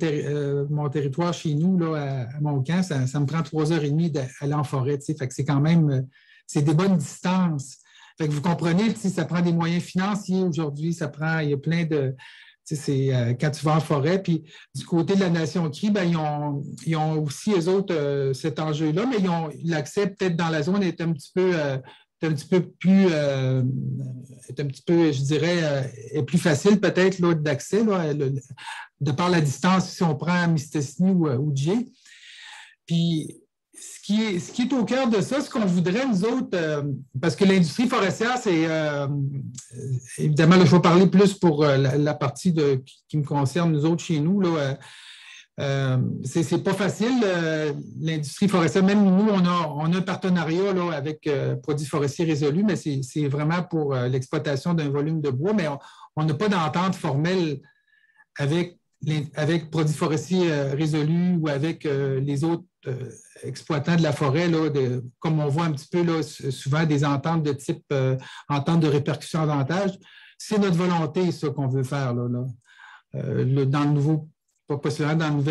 mon territoire chez nous, là, à Montcalm, ça me prend 3h30 d'aller en forêt. Fait que c'est quand même c'est des bonnes distances. Fait que vous comprenez, ça prend des moyens financiers aujourd'hui, il y a plein de... quand tu vas en forêt, puis du côté de la Nation Cri, ben, ils ont aussi, eux autres, cet enjeu-là, mais l'accès peut-être dans la zone est un petit peu plus, je dirais, est plus facile peut-être d'accès, de par la distance, si on prend Mistassini ou Djé. Puis, ce qui est au cœur de ça, ce qu'on voudrait, nous autres, parce que l'industrie forestière, c'est évidemment, là, je vais parler plus pour la partie qui me concerne, nous autres, chez nous. Là, c'est pas facile, l'industrie forestière. Même nous, on a un partenariat là, avec Produits forestiers résolus, mais c'est vraiment pour l'exploitation d'un volume de bois, mais on n'a pas d'entente formelle avec Produits forestiers résolus ou avec les autres exploitants de la forêt, là, comme on voit un petit peu là, souvent des ententes de type entente de répercussion avantage. C'est notre volonté, ça, qu'on veut faire là, dans le nouveau, pas seulement dans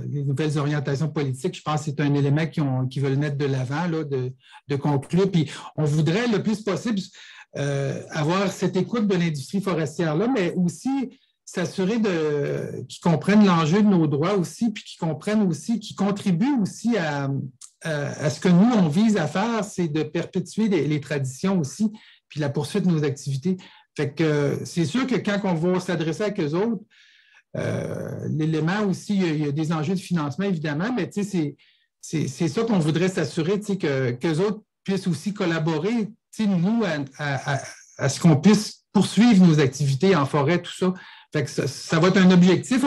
les nouvelles orientations politiques. Je pense que c'est un élément qu'ils veulent mettre de l'avant, là, de conclure. Puis on voudrait le plus possible avoir cette écoute de l'industrie forestière-là, mais aussi s'assurer qu'ils comprennent l'enjeu de nos droits aussi, puis qu'ils comprennent aussi, qu'ils contribuent aussi à ce que nous, on vise à faire, c'est de perpétuer les traditions aussi, puis la poursuite de nos activités. Fait que c'est sûr que quand on va s'adresser avec eux autres, l'élément aussi, il y a des enjeux de financement, évidemment, mais c'est ça qu'on voudrait s'assurer, qu'eux autres puissent aussi collaborer, nous, à ce qu'on puisse poursuivre nos activités en forêt, tout ça. Fait que ça va être un objectif.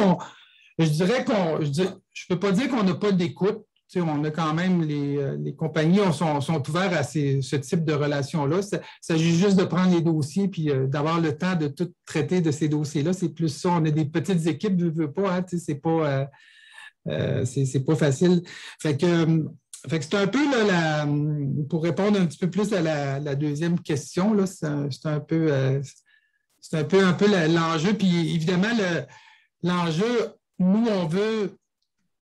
Je ne peux pas dire qu'on n'a pas d'écoute. On a quand même, les compagnies sont ouvertes à ce type de relations-là. Il s'agit juste de prendre les dossiers et d'avoir le temps de tout traiter de ces dossiers-là. C'est plus ça. On a des petites équipes, veut pas, hein, c'est pas facile. Fait que c'est un peu, là, pour répondre un petit peu plus à la deuxième question, là, c'est un peu l'enjeu. Puis évidemment, l'enjeu, nous,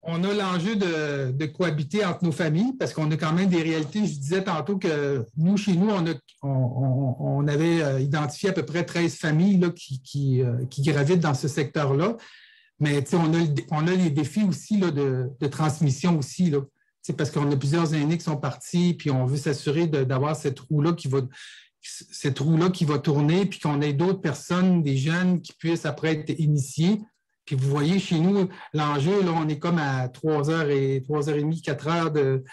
on a l'enjeu de cohabiter entre nos familles parce qu'on a quand même des réalités. Je disais tantôt que nous, chez nous, on avait identifié à peu près 13 familles là, qui gravitent dans ce secteur-là. Mais on a les défis aussi là, de transmission aussi, là, parce qu'on a plusieurs aînés qui sont partis, puis on veut s'assurer d'avoir cette roue-là qui va tourner, puis qu'on ait d'autres personnes, des jeunes qui puissent après être initiés. Puis vous voyez, chez nous, l'enjeu, là, on est comme à 3h30, 4 heures de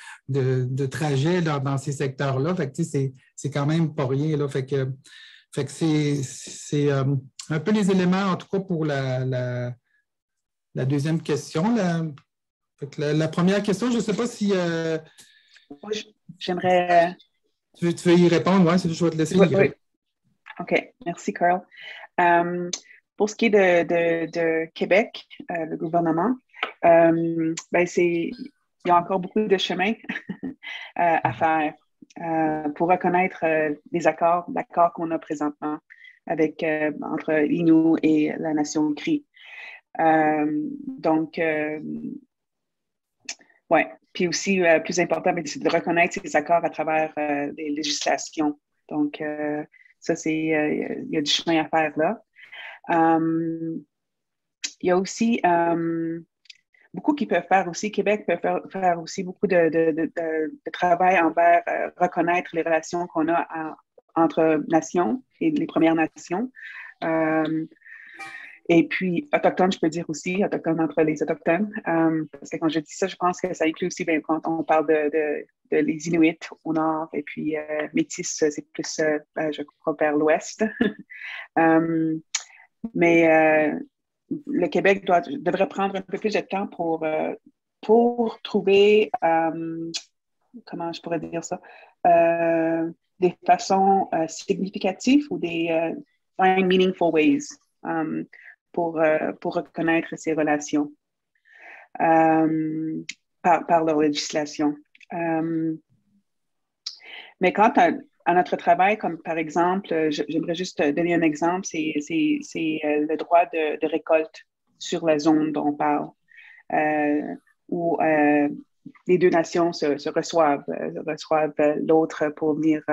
trajet dans ces secteurs-là. Fait que c'est quand même pas rien. Là. Fait que c'est un peu les éléments, en tout cas, pour la deuxième question. Fait que la première question, je ne sais pas si... Oui, j'aimerais... Tu veux y répondre? Oui, je vais te laisser y répondre. OK. Merci, Carl. Pour ce qui est de Québec, le gouvernement, il y a encore beaucoup de chemin à faire. pour reconnaître l'accord qu'on a présentement entre l'Innu et la nation Cri. Donc, ouais. Puis aussi, plus important, c'est de reconnaître ces accords à travers les législations. Donc, ça, il y a du chemin à faire là. Il y a aussi beaucoup qui peuvent faire aussi. Québec peut faire aussi beaucoup de travail envers reconnaître les relations qu'on a entre nations et les Premières Nations. Et puis, autochtones, je peux dire aussi, autochtones entre les autochtones. Parce que quand je dis ça, je pense que ça inclut aussi, bien, quand on parle de les Inuits au nord, et puis métis, c'est plus, je crois, vers l'ouest. Mais le Québec devrait prendre un peu plus de temps pour trouver, comment je pourrais dire ça, des façons significatives ou des find meaningful ways pour reconnaître ces relations par leur législation. Mais quant à notre travail, comme par exemple, j'aimerais juste donner un exemple, c'est le droit de récolte sur la zone dont on parle, où les deux nations se reçoivent l'autre pour venir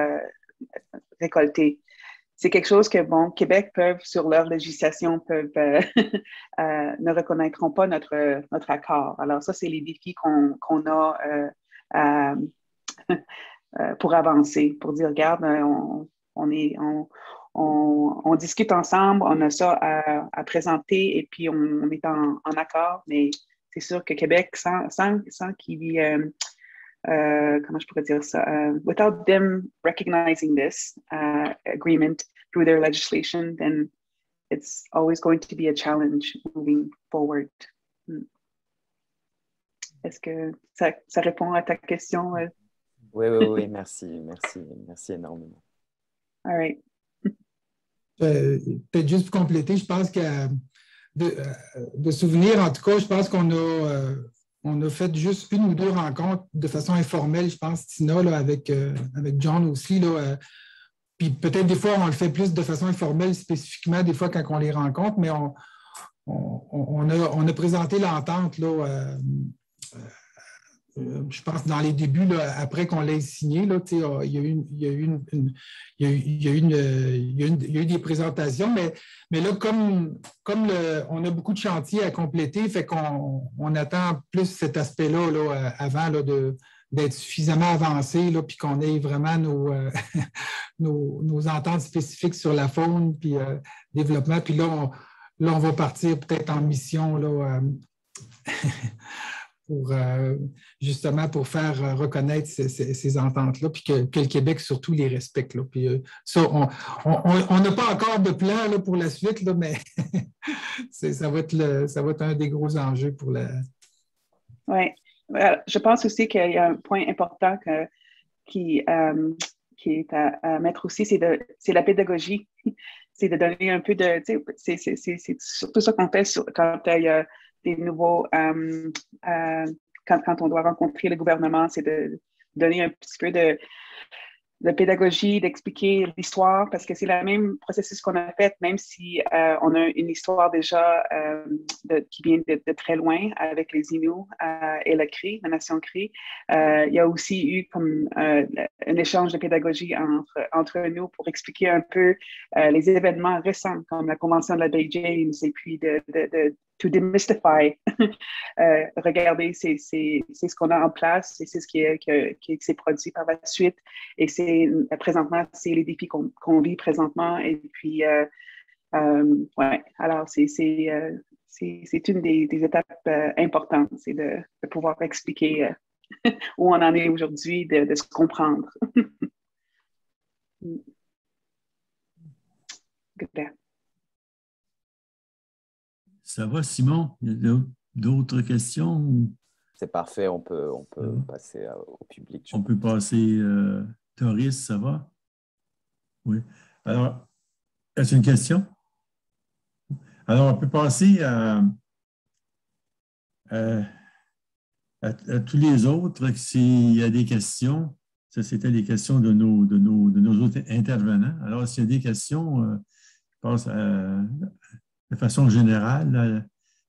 récolter. C'est quelque chose que, bon, Québec sur leur législation, ne reconnaîtront pas notre accord. Alors, ça, c'est les défis qu'on a pour avancer, pour dire, regarde, on discute ensemble, on a ça à présenter et puis on est en accord, mais c'est sûr que Québec, sans qu'il y ait, comment je pourrais dire ça, without them recognizing this agreement through their legislation, then it's always going to be a challenge moving forward. Est-ce que ça répond à ta question? Oui, merci énormément. All right. Peut-être juste pour compléter, je pense que de souvenirs, en tout cas, je pense qu'on a fait juste une ou deux rencontres de façon informelle, je pense, Tina, là, avec John aussi. Là, puis peut-être des fois, on le fait plus de façon informelle, spécifiquement, des fois quand on les rencontre, mais on a présenté l'entente là, je pense dans les débuts, là, après qu'on l'ait signé, là, il y a eu des présentations, mais là, comme on a beaucoup de chantiers à compléter, fait qu'on attend plus cet aspect-là là, avant là, d'être suffisamment avancé, là, puis qu'on ait vraiment nos ententes spécifiques sur la faune, puis développement. Puis là, on va partir peut-être en mission là, justement pour faire reconnaître ces ententes-là, puis que le Québec surtout les respecte. Là. Puis ça, on n'a pas encore de plan là, pour la suite, là, mais ça va être un des gros enjeux pour la... Oui. Je pense aussi qu'il y a un point important qui est à mettre aussi, c'est la pédagogie. C'est de donner un peu de... C'est surtout ça qu'on fait quand il y a des nouveaux... quand on doit rencontrer le gouvernement, c'est de donner un petit peu de pédagogie, d'expliquer l'histoire, parce que c'est le même processus qu'on a fait, même si on a une histoire déjà qui vient de très loin avec les Inuits et la Cri, la nation Cri. Il y a aussi eu comme un échange de pédagogie entre nous pour expliquer un peu les événements récents, comme la Convention de la Baie James, et puis to demystify. Regardez, c'est ce qu'on a en place et c'est ce qui s'est produit par la suite. Et présentement, c'est les défis qu'on vit présentement. Et puis, ouais, alors c'est une des étapes importantes, c'est de pouvoir expliquer où on en est aujourd'hui, de se comprendre. Good. Ça va, Simon? Il y a d'autres questions? C'est parfait, on peut passer au public. On peut passer... Doris, ça va? Oui. Alors, est-ce une question? Alors, on peut passer à tous les autres. S'il y a des questions, Ça, c'était les questions de nos autres intervenants. Alors, s'il y a des questions, je pense de façon générale,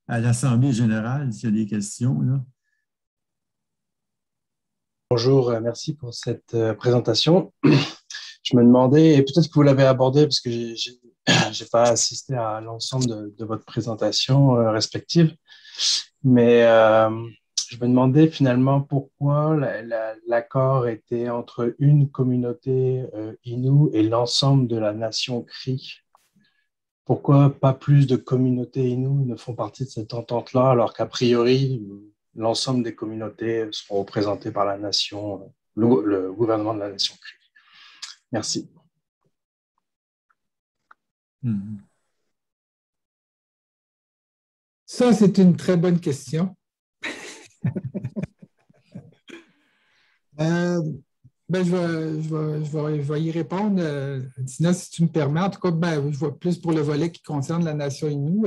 à l'Assemblée générale, s'il y a des questions, là. Bonjour, merci pour cette présentation. Je me demandais, et peut-être que vous l'avez abordé parce que j'ai pas assisté à l'ensemble de votre présentation respective, mais je me demandais finalement pourquoi l'accord était entre une communauté Innu et l'ensemble de la nation Cri. Pourquoi pas plus de communautés Innu ne font partie de cette entente-là, alors qu'a priori, l'ensemble des communautés seront représentées par la nation, le gouvernement de la nation Cri. Merci. Ça, c'est une très bonne question. Je vais y répondre, Tina, si tu me permets. En tout cas, je vois plus pour le volet qui concerne la nation Innu.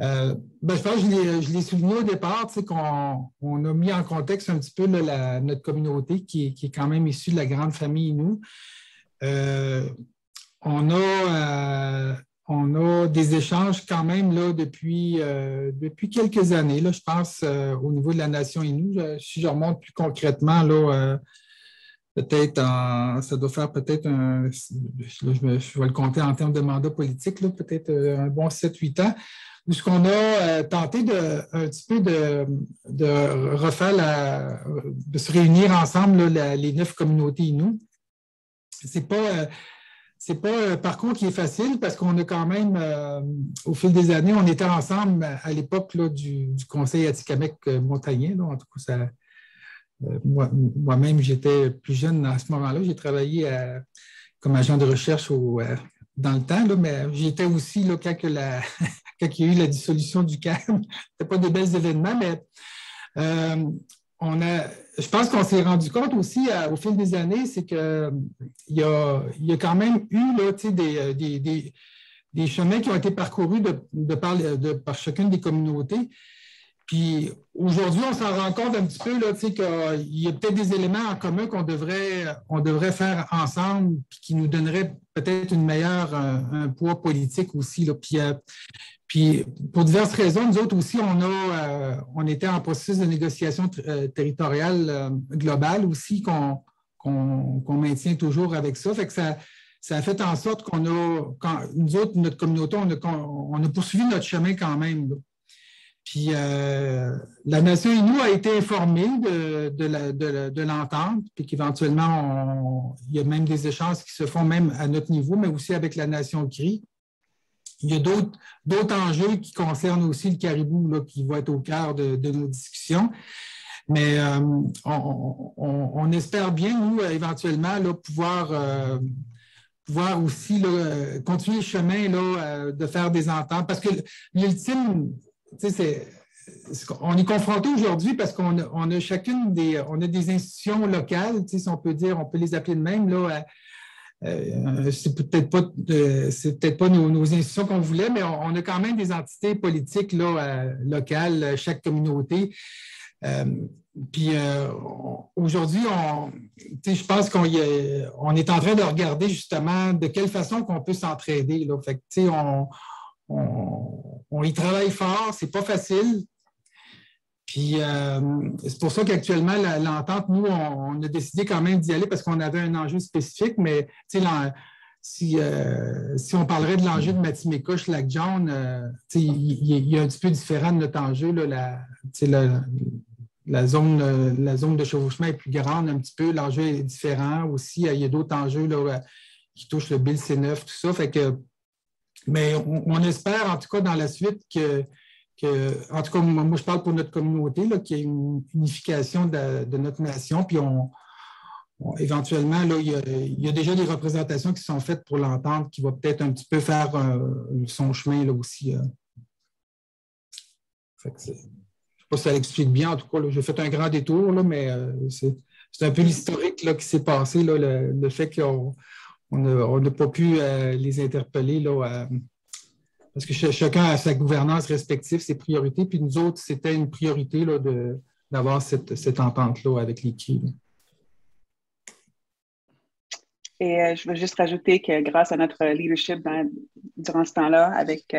Je pense que je l'ai souligné au départ, qu'on a mis en contexte un petit peu notre communauté qui est quand même issue de la grande famille Innu. On a des échanges quand même là, depuis quelques années, là, je pense, au niveau de la nation Innu. Si je remonte plus concrètement, là, ça doit faire peut-être je vais le compter en termes de mandat politique, peut-être un bon 7-8 ans, où ce qu'on a tenté un petit peu de refaire de se réunir ensemble là, les 9 communautés Innu. C'est pas un parcours qui est facile parce qu'on a quand même, au fil des années, on était ensemble à l'époque du Conseil Atikamekw montagnais. Là, en tout cas, moi-même, j'étais plus jeune à ce moment-là. J'ai travaillé comme agent de recherche dans le temps, là, mais j'étais aussi là, quand il y a eu la dissolution du CAM. Ce n'était pas de belles événements, mais je pense qu'on s'est rendu compte aussi au fil des années, c'est qu'il y a quand même eu là, des chemins qui ont été parcourus par chacune des communautés. Puis aujourd'hui, on s'en rend compte un petit peu là, qu'il y a peut-être des éléments en commun qu'on devrait faire ensemble puis qui nous donneraient peut-être un poids politique aussi. Là. Puis pour diverses raisons, nous autres aussi, on était en processus de négociation territoriale globale aussi qu'on maintient toujours avec ça. Fait que ça a fait en sorte nous autres, notre communauté, on a poursuivi notre chemin quand même. Là. Puis la nation Innu a été informée de l'entente, puis qu'éventuellement, il y a même des échanges qui se font même à notre niveau, mais aussi avec la nation Cri. Il y a d'autres enjeux qui concernent aussi le caribou, là, qui vont être au cœur de nos discussions. Mais on espère bien, nous, éventuellement, là, pouvoir aussi là, continuer le chemin là, de faire des ententes. Parce que l'ultime, on est confronté aujourd'hui parce qu'on a on a des institutions locales, si on peut dire, on peut les appeler de même, là, c'est peut-être pas nos institutions qu'on voulait, mais on a quand même des entités politiques là, locales, chaque communauté. Puis aujourd'hui, je pense qu'on est en train de regarder justement de quelle façon qu'on peut s'entraider. Là. Fait que, on y travaille fort, c'est pas facile. Puis c'est pour ça qu'actuellement, l'entente, nous, on a décidé quand même d'y aller parce qu'on avait un enjeu spécifique, mais si on parlerait de l'enjeu de Matimekouche, Lac-John, il y a un petit peu différent de notre enjeu. Là, la zone de chevauchement est plus grande un petit peu, l'enjeu est différent aussi. Il y a d'autres enjeux là, qui touchent le Bill C9, tout ça. Fait que, mais on espère, en tout cas, dans la suite en tout cas, moi, je parle pour notre communauté, qu'il y ait une unification de notre nation. Puis éventuellement, là, il y a déjà des représentations qui sont faites pour l'entente qui va peut-être un petit peu faire son chemin là aussi. Fait que je ne sais pas si ça l'explique bien. En tout cas, j'ai fait un grand détour, là, mais c'est un peu l'historique là, qui s'est passé, là, le fait qu'on n'a pas pu les interpeller là, parce que chacun a sa gouvernance respective, ses priorités, puis nous autres, c'était une priorité là, d'avoir cette entente-là avec les Cris. Et je veux juste rajouter que grâce à notre leadership durant ce temps-là, avec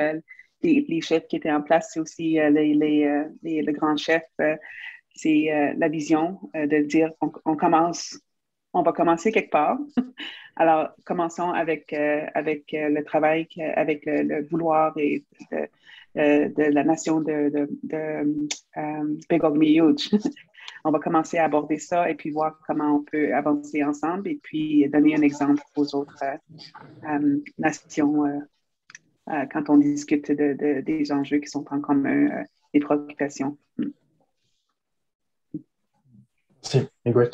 les chefs qui étaient en place, c'est aussi le grand chef, c'est la vision de dire on va commencer quelque part. Alors, commençons avec le travail, avec le vouloir de la nation de Pegog-Miyuj. On va commencer à aborder ça et puis voir comment on peut avancer ensemble et puis donner un exemple aux autres nations quand on discute des enjeux qui sont en commun, des préoccupations. Merci, Ingrid.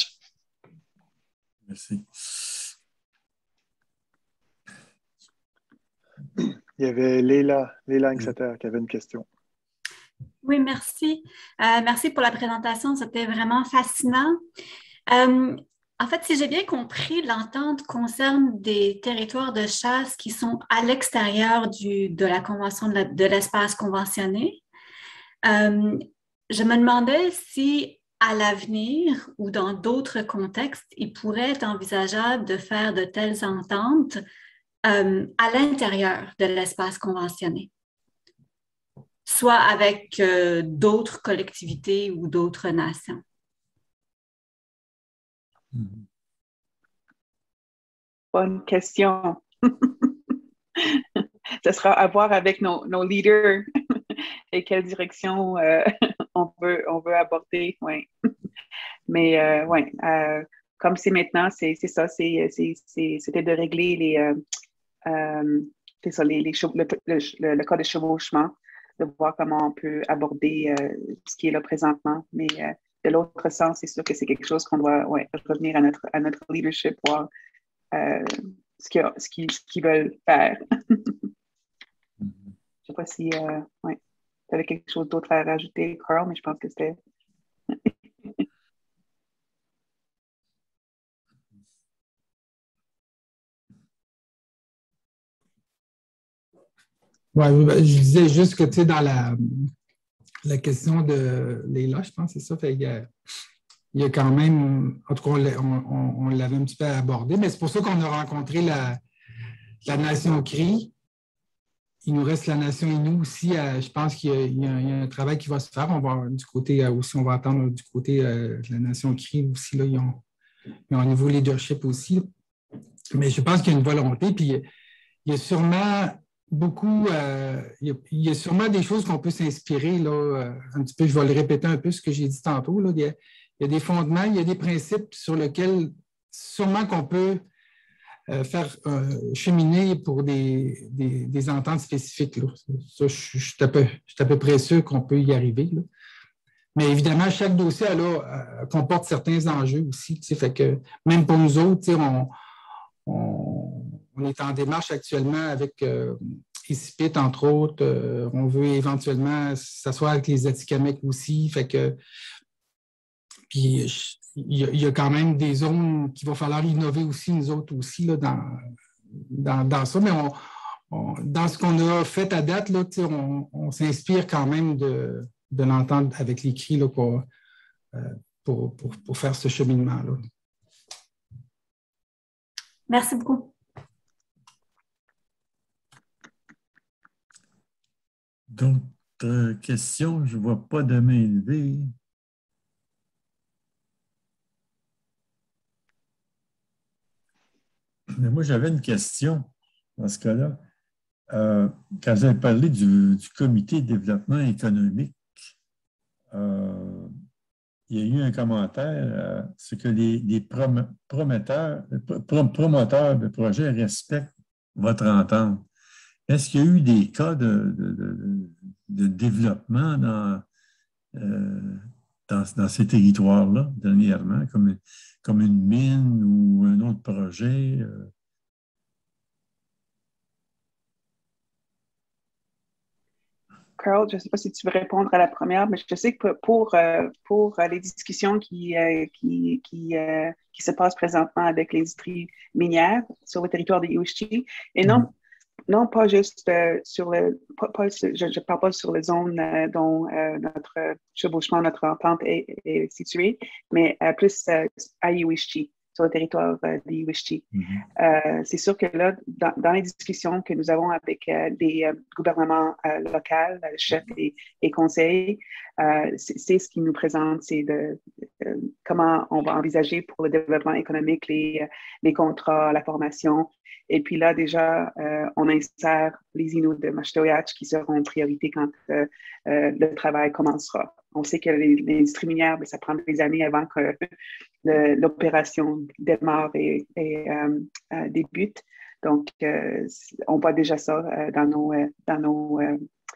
Merci. Il y avait Leila Ngsater qui avait une question. Oui, merci. Merci pour la présentation. C'était vraiment fascinant. En fait, si j'ai bien compris, l'entente concerne des territoires de chasse qui sont à l'extérieur de la Convention de l'espace conventionné. Je me demandais si, à l'avenir ou dans d'autres contextes, il pourrait être envisageable de faire de telles ententes à l'intérieur de l'espace conventionné, soit avec d'autres collectivités ou d'autres nations. Bonne question. Ce sera à voir avec nos leaders et quelle direction on veut aborder. Ouais. Mais ouais, comme c'est maintenant, c'est ça, c'était de régler c'est ça, le cas de chevauchement, de voir comment on peut aborder ce qui est là présentement. Mais de l'autre sens, c'est sûr que c'est quelque chose qu'on doit revenir à notre leadership, voir ce qu'ils veulent faire. Je ne sais pas si tu avais quelque chose d'autre à rajouter, Carl, mais je pense que c'était... Ouais, je disais juste que, tu sais, dans la question de Leila, je pense, c'est ça, fait, il y a quand même, en tout cas, on l'avait un petit peu abordé, mais c'est pour ça qu'on a rencontré la nation Cri. Il nous reste la nation Innu aussi. Je pense qu'il y a un travail qui va se faire. On va du côté aussi, on va attendre du côté de la nation Cri aussi. Là, ils ont un nouveau leadership aussi. Mais je pense qu'il y a une volonté. Puis il y a sûrement beaucoup, il y a sûrement des choses qu'on peut s'inspirer. Là, un petit peu, je vais le répéter un peu ce que j'ai dit tantôt. Là. Il y a des fondements, il y a des principes sur lesquels sûrement qu'on peut faire cheminer pour des ententes spécifiques. Là. Ça, je suis à peu près sûr qu'on peut y arriver. Là. Mais évidemment, chaque dossier comporte certains enjeux aussi. Fait que même pour nous autres, on est en démarche actuellement avec ICIPIT, entre autres. On veut éventuellement s'asseoir avec les Atikamekw aussi. Fait que, puis, il y a quand même des zones qu'il va falloir innover aussi, nous autres aussi, là, dans ça. Mais dans ce qu'on a fait à date, là, on s'inspire quand même de l'entente avec les CRI là, pour faire ce cheminement-là. Merci beaucoup. D'autres questions? Je ne vois pas de main levée. Mais moi, j'avais une question dans ce cas-là. Quand vous avez parlé du comité de développement économique, il y a eu un commentaire, c'est que les promoteurs de projets respectent votre entente. Est-ce qu'il y a eu des cas de développement dans ces territoires-là dernièrement, comme une mine ou un autre projet? Carl, je ne sais pas si tu veux répondre à la première, mais je sais que pour les discussions qui se passent présentement avec les industries minières sur le territoire de Iouchi, et non pas juste sur je ne parle pas sur les zones dont notre chevauchement, notre entente est située, mais plus à Iouchi, sur le territoire des Wichita. C'est sûr que là, dans les discussions que nous avons avec les gouvernements locaux, chefs et conseils, c'est ce qui nous présente, c'est comment on va envisager pour le développement économique les contrats, la formation. Et puis là, déjà, on insère les Inuits de Mashtoyach qui seront en priorité quand le travail commencera. On sait que l'industrie minière, ça prend des années avant que l'opération démarre et débute. Donc, on voit déjà ça dans nos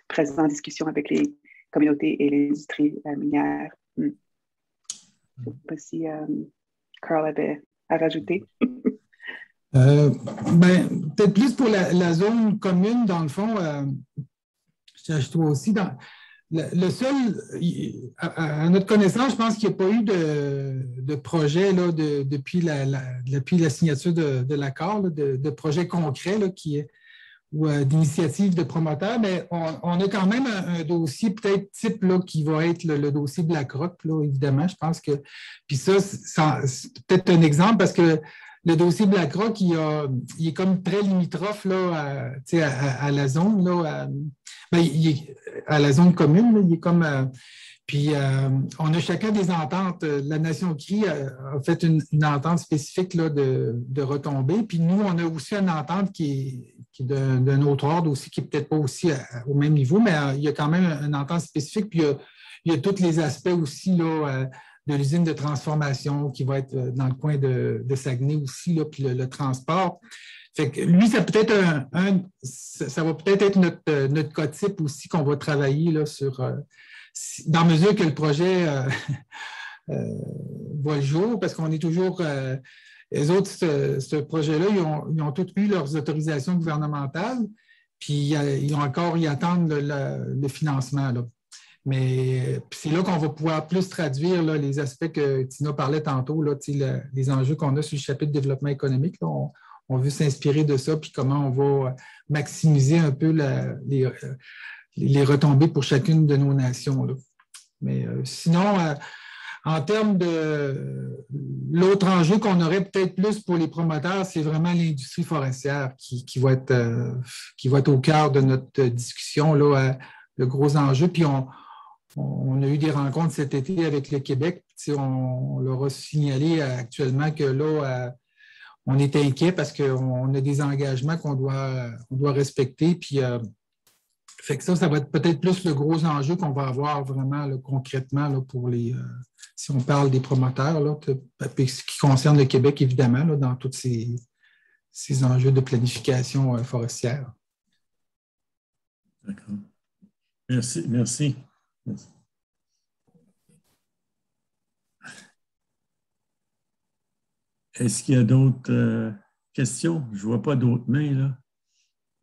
présentes discussions avec les communautés et les industries minières. Je ne sais pas si Carl avait à rajouter. Peut-être plus pour la zone commune, dans le fond, je trouve aussi le seul, à notre connaissance, je pense qu'il n'y a pas eu de projet là, depuis la signature de l'accord, de projet concret là, ou d'initiative de promoteurs, mais on a quand même un dossier peut-être type là, qui va être le dossier BlackRock, là, évidemment. Je pense que. Puis ça, c'est peut-être un exemple parce que le dossier BlackRock, il est comme très limitrophe là, à la zone, là, à la zone commune. Là, il est comme. Puis on a chacun des ententes. La Nation Crie a fait une entente spécifique là, de retombées. Puis nous, on a aussi une entente qui est d'un autre ordre aussi, qui n'est peut-être pas aussi au même niveau, mais il y a quand même une entente spécifique. Puis il y a tous les aspects aussi là, de l'usine de transformation qui va être dans le coin de Saguenay aussi, là, puis le transport. Fait que lui, ça va peut-être être notre cas type aussi qu'on va travailler là, sur, dans mesure que le projet voit le jour, parce qu'on est toujours... les autres, ce projet-là, ils ont tous eu leurs autorisations gouvernementales, puis ils ont encore y attendre le financement. Là. Mais c'est là qu'on va pouvoir plus traduire là, les aspects que Tina parlait tantôt, là, les enjeux qu'on a sur le chapitre de développement économique. Là, on veut s'inspirer de ça, puis comment on va maximiser un peu les retombées pour chacune de nos nations. Là. Mais sinon, en termes de l'autre enjeu qu'on aurait peut-être plus pour les promoteurs, c'est vraiment l'industrie forestière qui va être au cœur de notre discussion, là, le gros enjeu. Puis on a eu des rencontres cet été avec le Québec. On leur a signalé actuellement que là, on est inquiet parce qu'on a des engagements qu'on doit respecter. Puis, fait que ça va être peut-être plus le gros enjeu qu'on va avoir vraiment là, concrètement là, pour si on parle des promoteurs, là, ce qui concerne le Québec, évidemment, là, dans tous ces enjeux de planification forestière. D'accord. Merci. Est-ce qu'il y a d'autres questions? Je ne vois pas d'autres mains, là.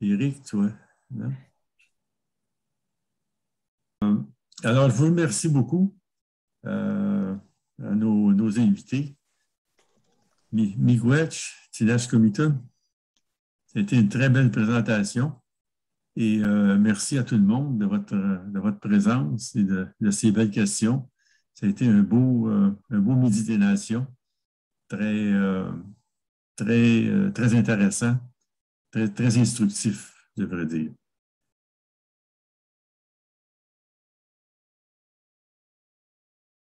Éric, tu vois? Non? Alors, je vous remercie beaucoup à nos invités. Miigwech, Tilash Comiton. C'était une très belle présentation. Et merci à tout le monde de votre présence et de ces belles questions. Ça a été un beau midi des nations, très intéressant, très instructif, je devrais dire.